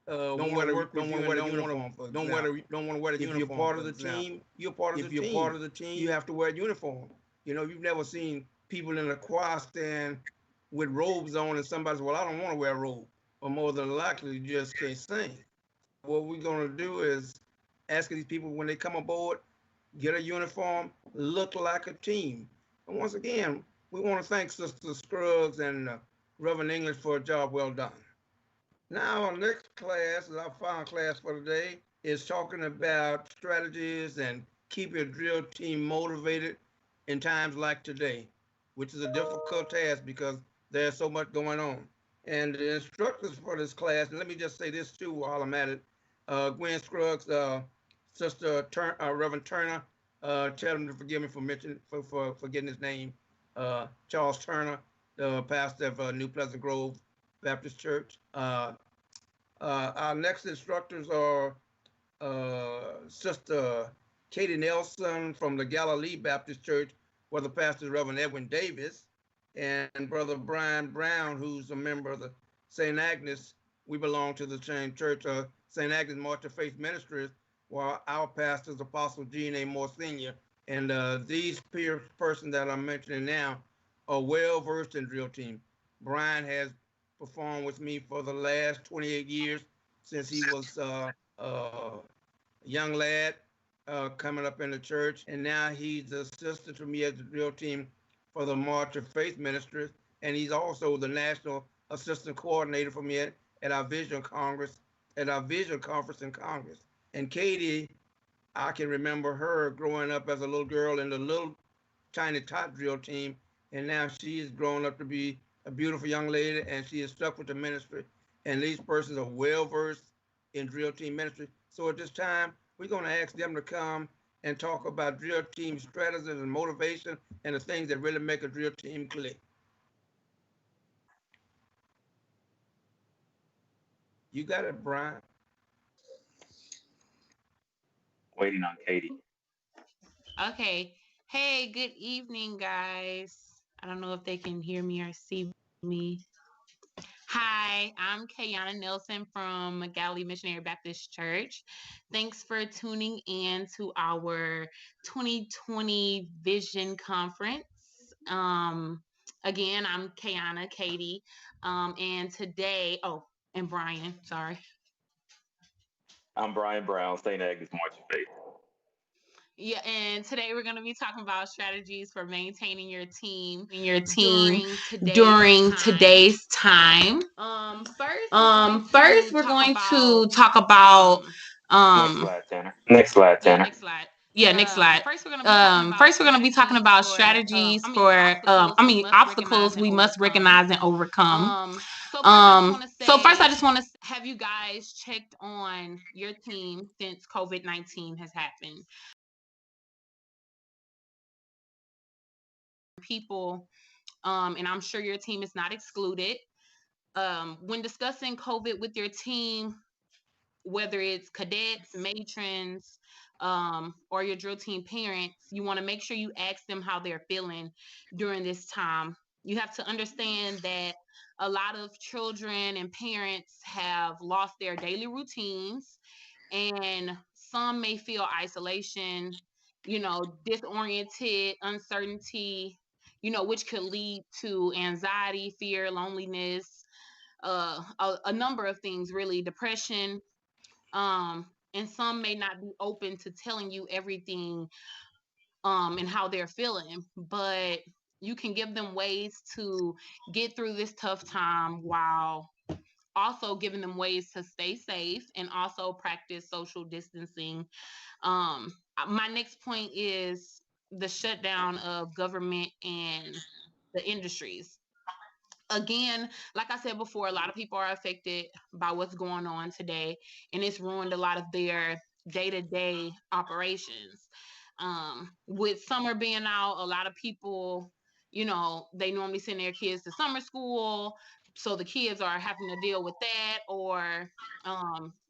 don't want to wear the uniform. Don't want to wear the uniform. If you're part of the team, you're part of the team. If you're part of the team, you have to wear a uniform. You know, you've never seen people in a choir stand with robes on, and somebody says, "Well, I don't want to wear a robe." Or more than likely, you just can't sing. What we're going to do is ask these people when they come aboard, get a uniform, look like a team. And once again, we want to thank Sister Scruggs and Reverend English for a job well done. Now, our next class, our final class for today, is talking about strategies and keep your drill team motivated in times like today, which is a difficult task because there's so much going on. And the instructors for this class, and let me just say this too while I'm at it, Gwen Scruggs, Sister Reverend Turner, tell them to forgive me for mentioning, for getting his name, Charles Turner, the pastor of New Pleasant Grove Baptist Church. Our next instructors are Sister Katie Nelson from the Galilee Baptist Church, where the pastor is Reverend Edwin Davis, and Brother Brian Brown, who's a member of the St. Agnes. We belong to the same church, St. Agnes March of Faith Ministries, while our pastor is Apostle Gene A. Moore Sr. And these persons that I'm mentioning now are well versed in drill team. Brian has performed with me for the last 28 years since he was a young lad coming up in the church, and now he's assistant to me as the drill team for the March of Faith Ministries, and he's also the national assistant coordinator for me at our Vision Congress at our vision conference in Congress. And Katie, I can remember her growing up as a little girl in the little tiny tot drill team, and now she is grown up to be a beautiful young lady, and she is stuck with the ministry. And these persons are well versed in drill team ministry. So at this time, we're going to ask them to come and talk about drill team strategies and motivation and the things that really make a drill team click. You got it, Brian. Waiting on Katie. Okay. Hey, good evening, guys. I don't know if they can hear me or see me. Hi, I'm Kayana Nelson from Galilee Missionary Baptist Church. Thanks for tuning in to our 2020 Vision Conference. Again, I'm Kayana Katie. And today, and Brian, sorry. I'm Brian Brown, St. Agnes March of Faith. Yeah, and today we're going to be talking about strategies for maintaining your team during today's time. First we're going to talk about Next slide, Tanner. Next slide, Tanner. next slide. Yeah, next slide. First we're going to be talking about strategies for obstacles we must recognize and overcome. So first I just want to have you guys checked on your team since COVID-19 has happened. People, and I'm sure your team is not excluded. When discussing COVID with your team, whether it's cadets, matrons, or your drill team parents, you want to make sure you ask them how they're feeling during this time. You have to understand that a lot of children and parents have lost their daily routines, and some may feel isolation, disoriented, uncertainty, which could lead to anxiety, fear, loneliness, a number of things, really, depression. And some may not be open to telling you everything and how they're feeling, but you can give them ways to get through this tough time while also giving them ways to stay safe and also practice social distancing. My next point is the shutdown of government and the industries. Again, like I said before, a lot of people are affected by what's going on today, and it's ruined a lot of their day-to-day operations. With summer being out, a lot of people, they normally send their kids to summer school, so the kids are having to deal with that, or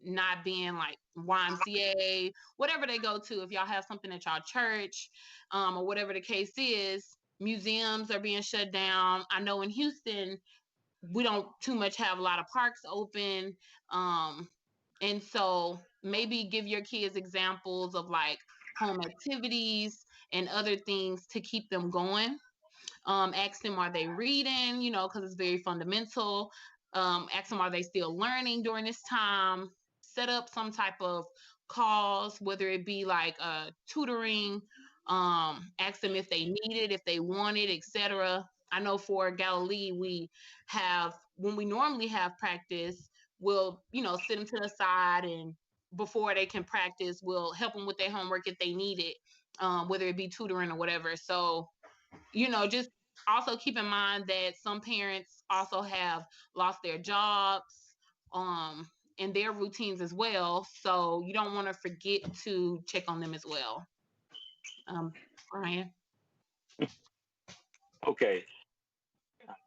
not being like YMCA, whatever they go to. If y'all have something at y'all church, or whatever the case is, museums are being shut down. I know in Houston, we don't too much have a lot of parks open. And so maybe give your kids examples of like home activities and other things to keep them going. Ask them, are they reading, because it's very fundamental. Ask them, are they still learning during this time? Set up some type of calls, whether it be like tutoring. Ask them if they need it, if they want it, etc. I know for Galilee, we have, when we normally have practice, we'll, sit them to the side, and before they can practice, we'll help them with their homework if they need it, whether it be tutoring or whatever. So, just also keep in mind that some parents also have lost their jobs, um, and their routines as well. So you don't want to forget to check on them as well. Brian. Okay,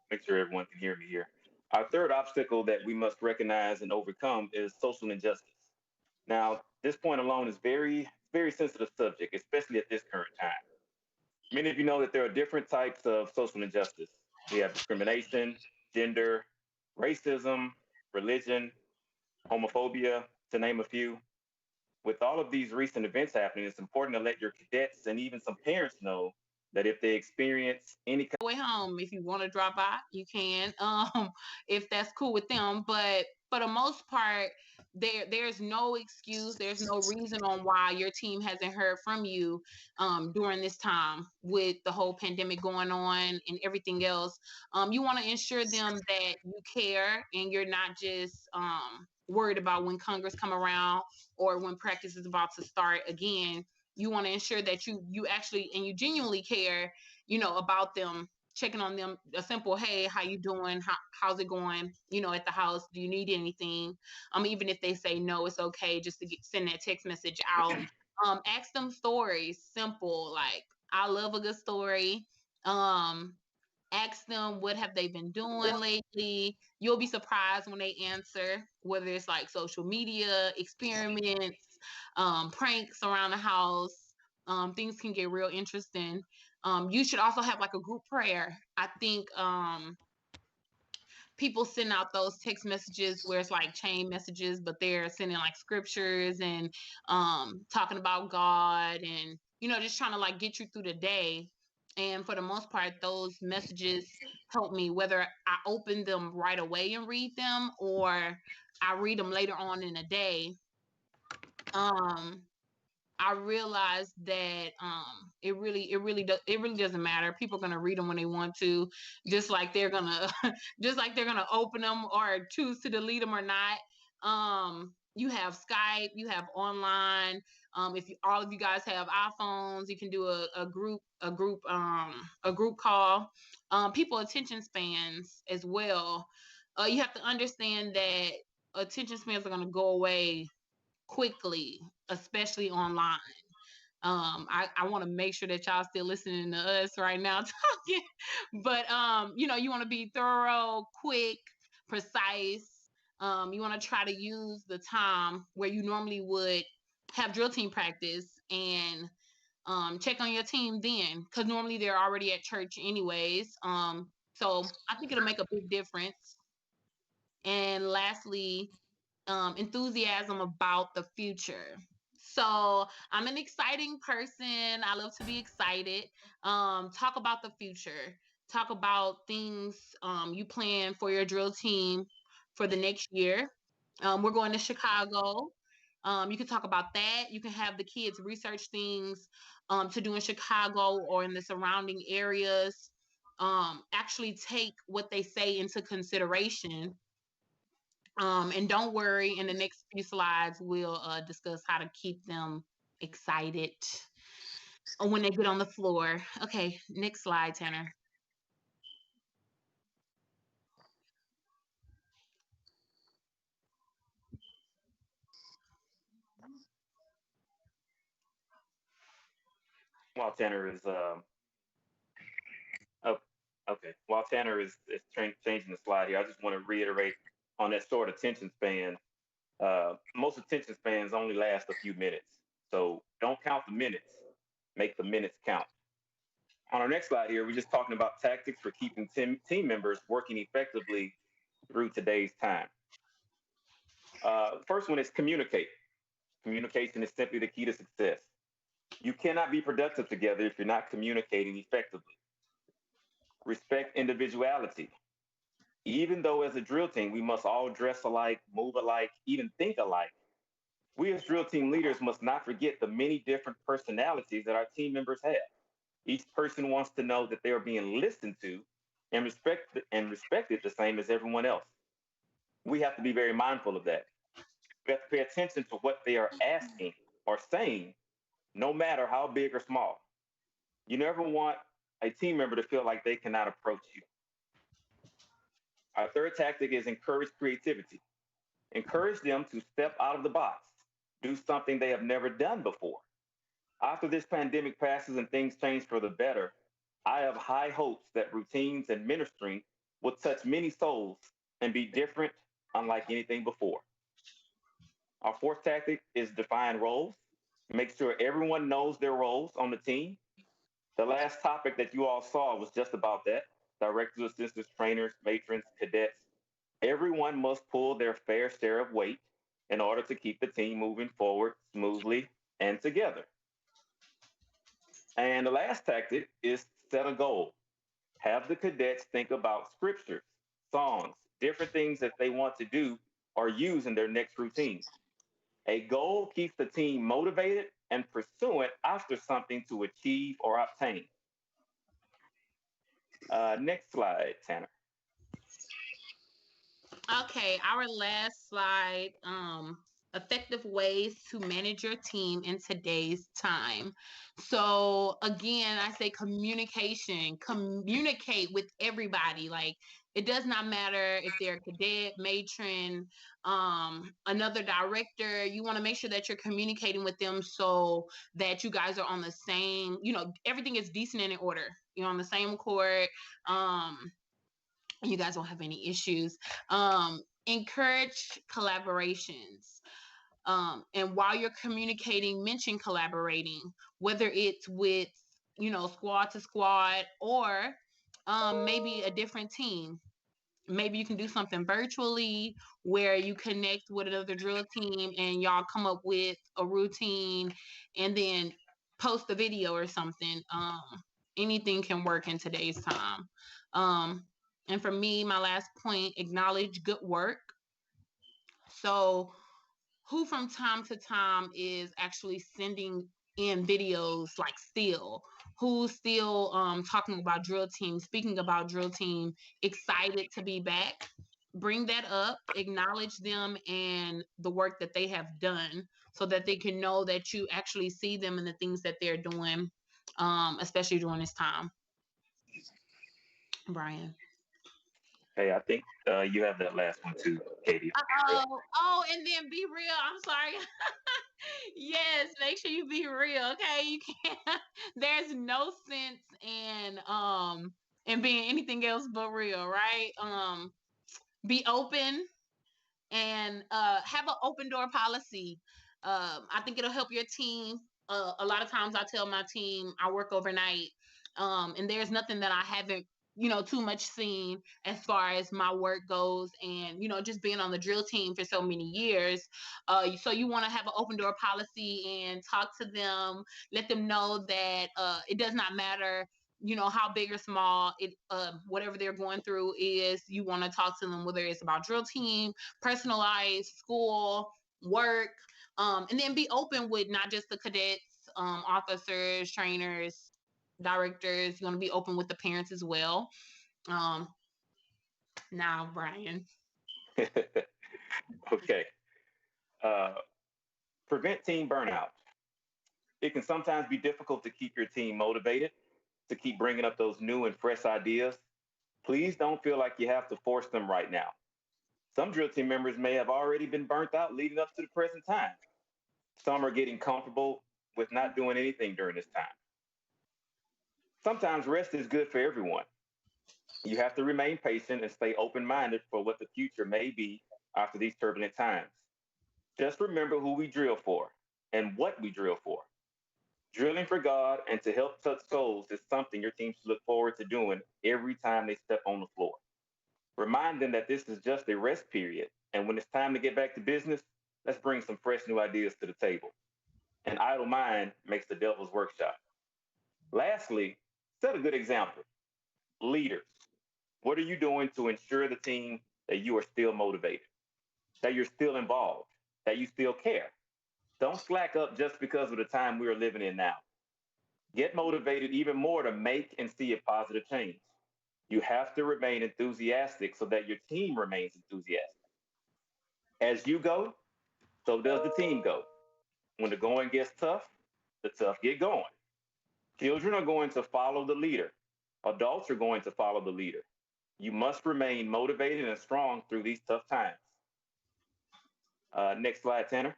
make sure everyone can hear me here. Our third obstacle that we must recognize and overcome is social injustice. Now, this point alone is very sensitive subject, especially at this current time. Many of you know that there are different types of social injustice. We have discrimination, gender, racism, religion, homophobia, to name a few. With all of these recent events happening, it's important to let your cadets and even some parents know that if they experience any kind Way home, if you want to drop by, you can, if that's cool with them. But for the most part, there's no excuse, there's no reason on why your team hasn't heard from you during this time with the whole pandemic going on and everything else. You want to ensure them that you care and you're not just worried about when Congress come around or when practice is about to start again. You want to ensure that you actually and you genuinely care, about them, checking on them. A simple, hey, how you doing? How's it going? At the house, do you need anything? Even if they say no, it's okay, just to send that text message out. Ask them stories, simple, like I love a good story. Ask them what have they been doing lately. You'll be surprised when they answer, whether it's like social media experiments, pranks around the house. Things can get real interesting. You should also have like a group prayer. I think people send out those text messages where it's like chain messages, but they're sending like scriptures and talking about God and just trying to like get you through the day. And for the most part, those messages help me, whether I open them right away and read them or I read them later on in the day. I realized that it really doesn't matter. People are gonna read them when they want to, just like they're gonna open them or choose to delete them or not. You have Skype, you have online. If all of you guys have iPhones, you can do a group call. People attention spans as well. You have to understand that attention spans are gonna go away quickly, especially online. I want to make sure that y'all still listening to us right now talking, but you want to be thorough, quick, precise. You want to try to use the time where you normally would have drill team practice and check on your team then, because normally they're already at church anyways. So I think it'll make a big difference. And lastly, enthusiasm about the future. So I'm an exciting person. I love to be excited. Talk about the future. Talk about things you plan for your drill team for the next year. We're going to Chicago. You can talk about that. You can have the kids research things to do in Chicago or in the surrounding areas. Actually take what they say into consideration. And don't worry, in the next few slides, we'll discuss how to keep them excited when they get on the floor. Okay, next slide, Tanner. While Tanner is oh, okay. While Tanner is changing the slide here, I just want to reiterate on that short attention span. Most attention spans only last a few minutes, so don't count the minutes. Make the minutes count. On our next slide here, we're just talking about tactics for keeping team members working effectively through today's time. First one is communicate. Communication is simply the key to success. You cannot be productive together if you're not communicating effectively. Respect individuality. Even though as a drill team, we must all dress alike, move alike, even think alike, we as drill team leaders must not forget the many different personalities that our team members have. Each person wants to know that they are being listened to and respected the same as everyone else. We have to be very mindful of that. We have to pay attention to what they are asking or saying, no matter how big or small. You never want a team member to feel like they cannot approach you. Our third tactic is encourage creativity. Encourage them to step out of the box, do something they have never done before. After this pandemic passes and things change for the better, I have high hopes that routines and ministry will touch many souls and be different, unlike anything before. Our fourth tactic is define roles. Make sure everyone knows their roles on the team. The last topic that you all saw was just about that. Directors, assistants, trainers, matrons, cadets. Everyone must pull their fair share of weight in order to keep the team moving forward smoothly and together. And the last tactic is set a goal. Have the cadets think about scriptures, songs, different things that they want to do or use in their next routine. A goal keeps the team motivated and pursuant after something to achieve or obtain. Next slide, Tanner. Okay, our last slide. Effective ways to manage your team in today's time. So again, I say communication. Communicate with everybody. Like it does not matter if they're a cadet, matron, another director. You want to make sure that you're communicating with them so that you guys are on the same. Everything is decent and in order. You're on the same court. You guys won't have any issues. Encourage collaborations. And while you're communicating, mention collaborating, whether it's with, squad to squad or maybe a different team. Maybe you can do something virtually where you connect with another drill team and y'all come up with a routine and then post a video or something. Anything can work in today's time. And for me, my last point, acknowledge good work. So who from time to time is actually sending in videos like still, who's still talking about drill team, speaking about drill team, excited to be back. Bring that up, acknowledge them and the work that they have done so that they can know that you actually see them and the things that they're doing, especially during this time. Brian. Hey, I think you have that last one too, Katie. Oh, and then be real. I'm sorry. Yes, make sure you be real. Okay, you can't. There's no sense in being anything else but real, right? Be open and have an open door policy. I think it'll help your team. A lot of times I tell my team I work overnight, and there's nothing that I haven't too much seen as far as my work goes, and just being on the drill team for so many years. So you want to have an open door policy and talk to them, let them know that it does not matter how big or small it whatever they're going through is. You want to talk to them whether it's about drill team, personal life, school, work, and then be open with not just the cadets, officers, trainers, directors. You want to be open with the parents as well. um Now, Brian. Okay. Uh, Prevent team burnout. It can sometimes be difficult to keep your team motivated, to keep bringing up those new and fresh ideas. Please don't feel like you have to force them right now. Some drill team members may have already been burnt out leading up to the present time. Some are getting comfortable with not doing anything during this time. Sometimes rest is good for everyone. You have to remain patient and stay open minded for what the future may be after these turbulent times. Just remember who we drill for and what we drill for. Drilling for God and to help touch souls is something your team should look forward to doing every time they step on the floor. Remind them that this is just a rest period, and when it's time to get back to business, let's bring some fresh new ideas to the table. An idle mind makes the devil's workshop. Lastly, set a good example. Leaders, what are you doing to ensure the team that you are still motivated, that you're still involved, that you still care? Don't slack up just because of the time we are living in now. Get motivated even more to make and see a positive change. You have to remain enthusiastic so that your team remains enthusiastic. As you go, so does the team go. When the going gets tough, the tough get going. Children are going to follow the leader. Adults are going to follow the leader. You must remain motivated and strong through these tough times. Next slide, Tanner.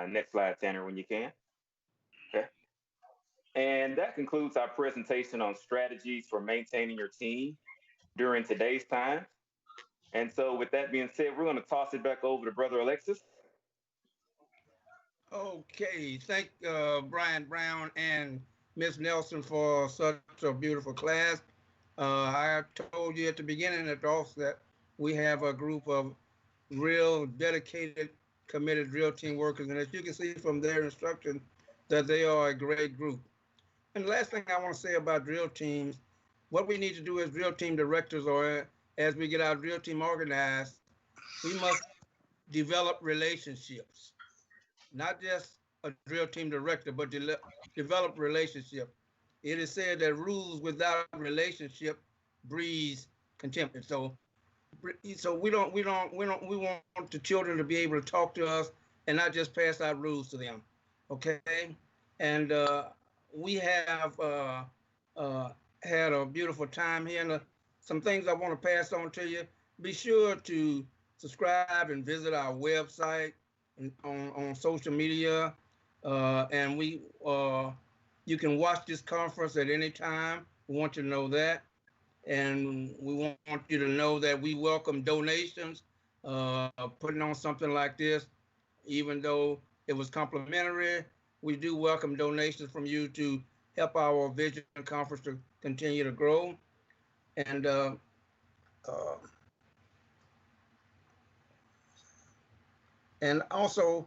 Next slide, Tanner, when you can. Okay. And that concludes our presentation on strategies for maintaining your team during today's times. And so, with that being said, we're going to toss it back over to Brother Alexis. Okay, thank Brian Brown and Miss Nelson for such a beautiful class. I told you at the beginning at the offset, we have a group of real dedicated, committed drill team workers, and as you can see from their instruction, that they are a great group. And the last thing I want to say about drill teams, what we need to do as drill team directors, or as we get our drill team organized, we must develop relationships, not just a drill team director, but develop relationships. It is said that rules without relationship breeds contempt. And so we want the children to be able to talk to us and not just pass out rules to them. Okay, and we have had a beautiful time here. And some things I want to pass on to you. Be sure to subscribe and visit our website and on social media, and you can watch this conference at any time. We want you to know that. And we want you to know that we welcome donations, putting on something like this, even though it was complimentary. We do welcome donations from you to help our Vision Conference to continue to grow. And also,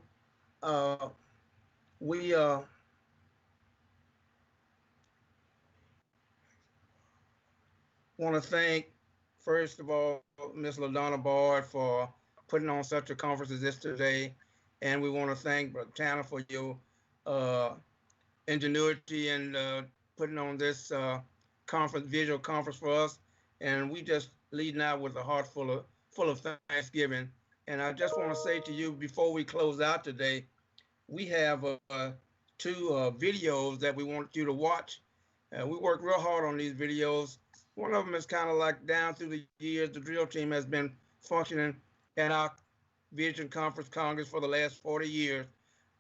we want to thank, first of all, Ms. LaDonna Bard for putting on such a conference as this today. And we want to thank Brother Tanner for your ingenuity and putting on this visual conference for us. And we just leading out with a heart full of Thanksgiving. And I just want to say to you before we close out today, we have 2 videos that we want you to watch. We work real hard on these videos. One of them is kind of like down through the years, the drill team has been functioning at our Vision Conference Congress for the last 40 years.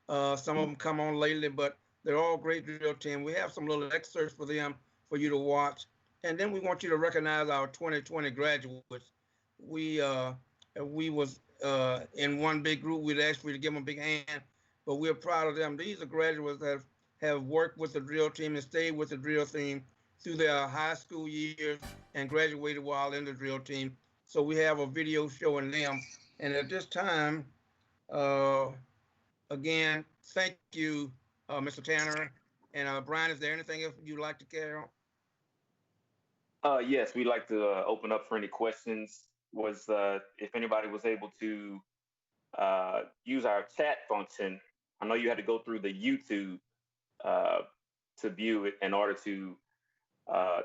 Some of them come on lately, but they're all great drill team. We have some little excerpts for them for you to watch. And then we want you to recognize our 2020 graduates. We was in one big group. We'd ask for you to give them a big hand, but we're proud of them. These are graduates that have worked with the drill team and stayed with the drill team through their high school years and graduated while in the drill team. So we have a video showing them. And at this time, again, thank you, Mr. Tanner. And Brian, is there anything else you'd like to carry on? Yes, we'd like to open up for any questions. If anybody was able to use our chat function. I know you had to go through the YouTube to view it in order to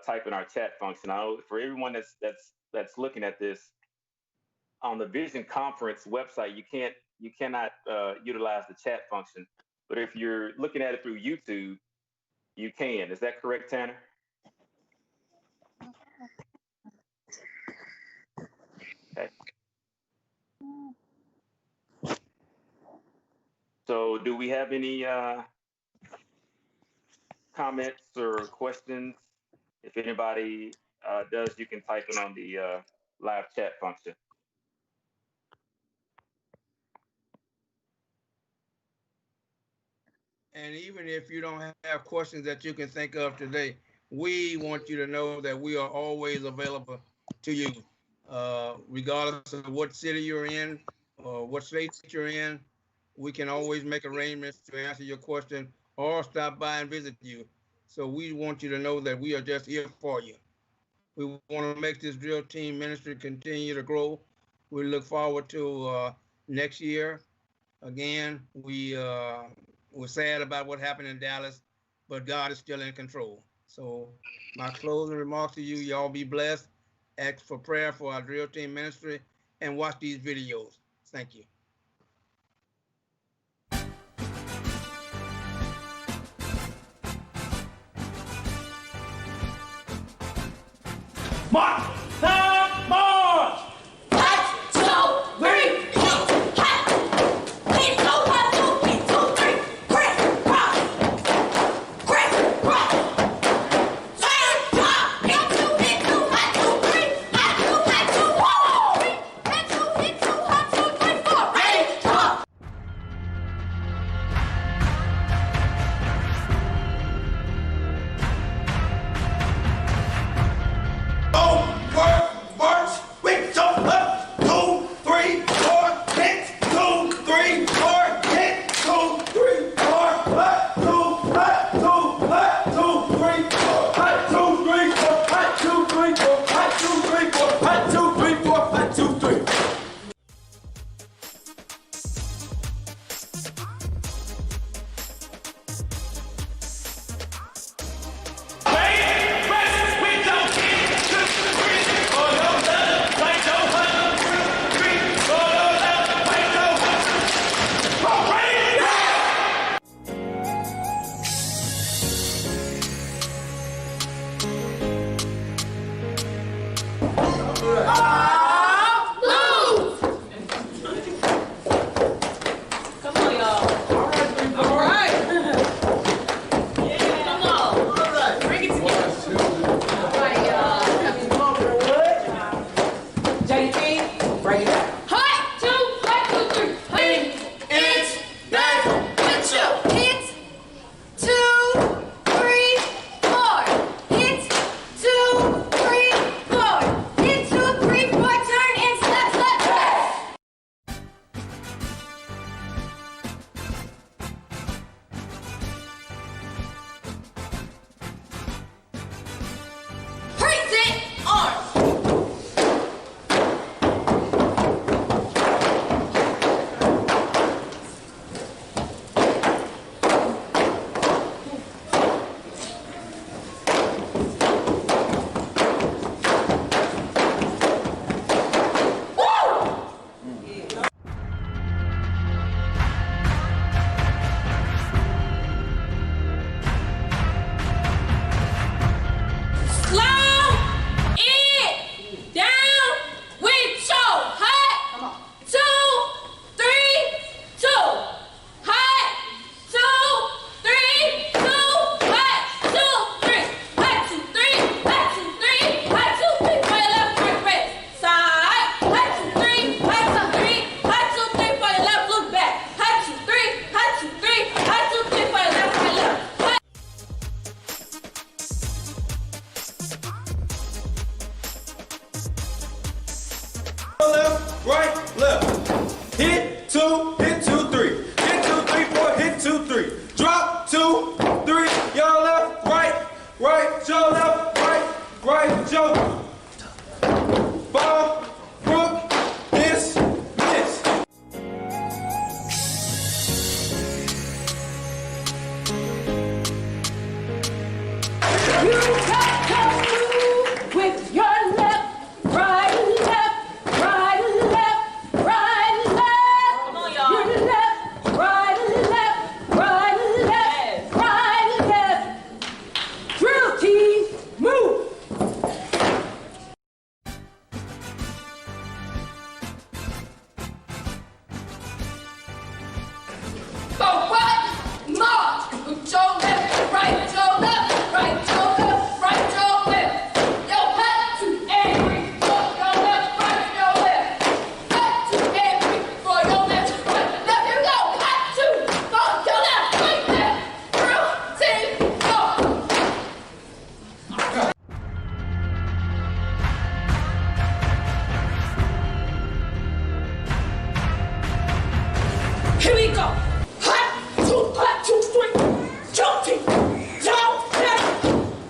type in our chat function. I know for everyone that's looking at this on the Vision Conference website, you cannot utilize the chat function. But if you're looking at it through YouTube, you can. Is that correct, Tanner? Okay. So do we have any comments or questions? If anybody does, you can type it on the live chat function. And even if you don't have questions that you can think of today, we want you to know that we are always available to you, regardless of what city you're in or what state you're in. We can always make arrangements to answer your question or stop by and visit you. So we want you to know that we are just here for you. We want to make this drill team ministry continue to grow. We look forward to next year. Again, we're sad about what happened in Dallas, but God is still in control. So my closing remarks to you, y'all be blessed. Ask for prayer for our drill team ministry and watch these videos. Thank you. March! Time, march! 1, 2, 3, hit, hot! Hit, go, 1, 2, hit, 2, 3, press, rock! Press, rock! Turn, drop, hit, 2, hit, 2, hot, 2, 3, hot, 2, hot, 2, woo! Hit, 2, hit, 2, hot, 2, 3, 4, ready, drop! Oh! Joe. Ball, Brook, miss. You got to move with your left, right, left, right, left, right, left. Come on, y'all. Your left, right, left, right, left, right, left. Drill team, move. Forward, march. With your left, right, your left, right, your left, right, your left. Your left to every for your left, right, your left. Left to every for your left, right, left. Here we go. Left to for your left, right, left. Drill team, go. Here we go. Hot, 2, 3. Jump team. Jump, left,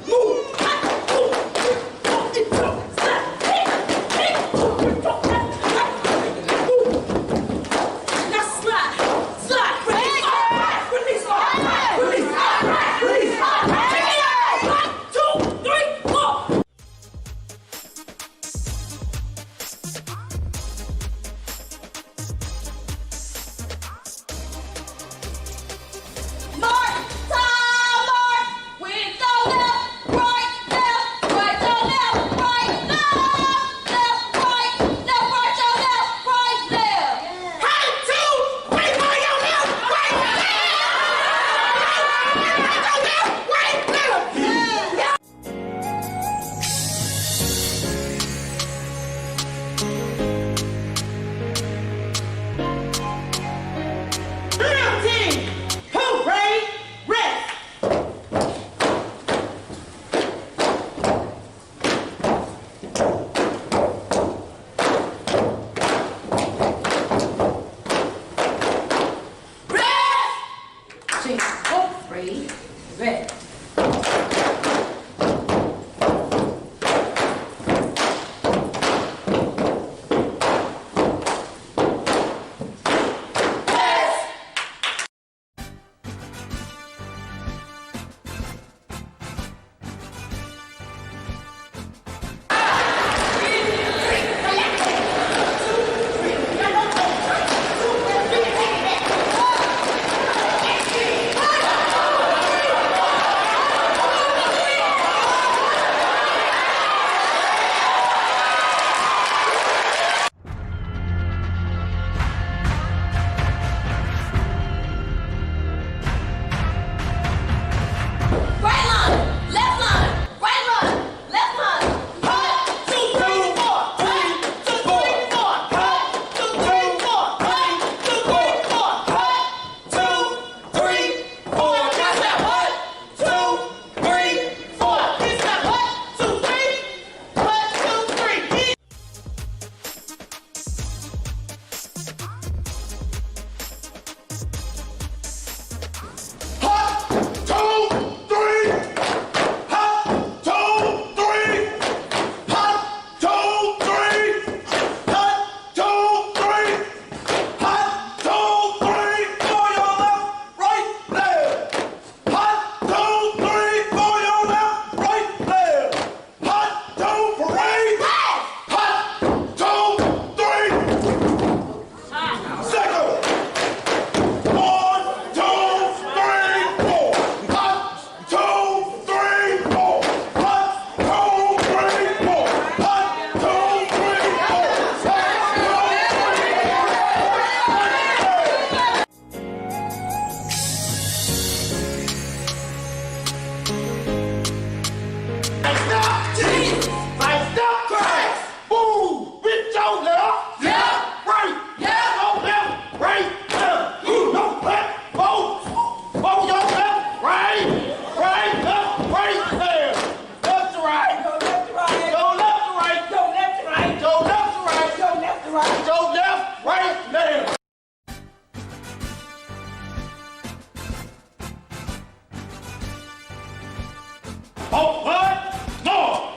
move. Hot, 2, 3, 4, and jump. Slap, hit, 2, 3, 4, left, move. Now slide, release, release, release, release. 1, 2, 3, 4. Mark, time, mark. With the left, right, left, right, your left, right, left, left, right, your left, right, left. 1, 2, 3, for your left, right, left. Your left, right, left. Drill team, parade, rest. Rest. Team, parade, rest. Right line, left line, right line, left line. 1, 2, 3, 4. 1, 2, 3, 4. 1, 2, 3, 4. 1, 2, 3, 4. 1, 2, 3, 4. Just that. 1, 2, 3, 4. Just that. 1, 2, 3. 1, 2, 3. Forward, north.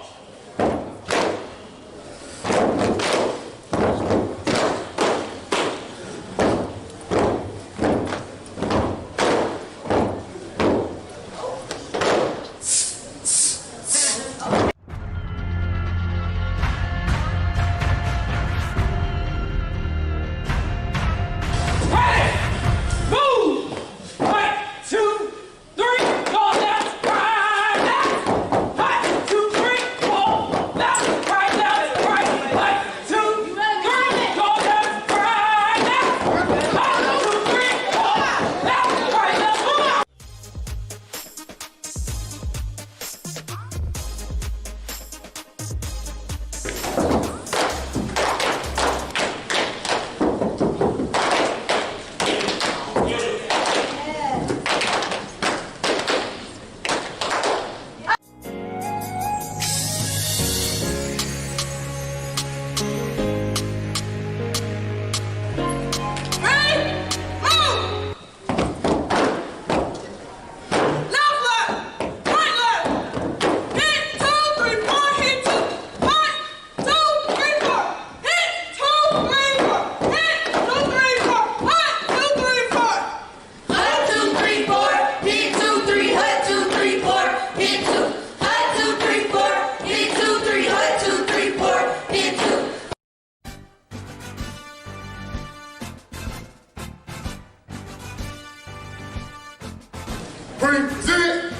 present,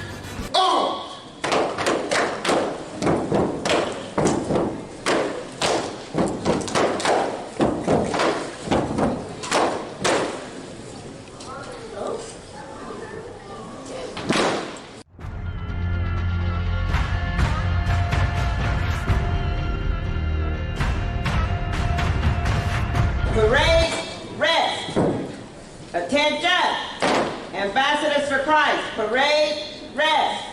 on. Parade, rest. Attention. Ambassadors for Christ, parade, rest.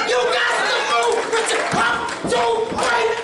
You got to move with your pump, 2, 3.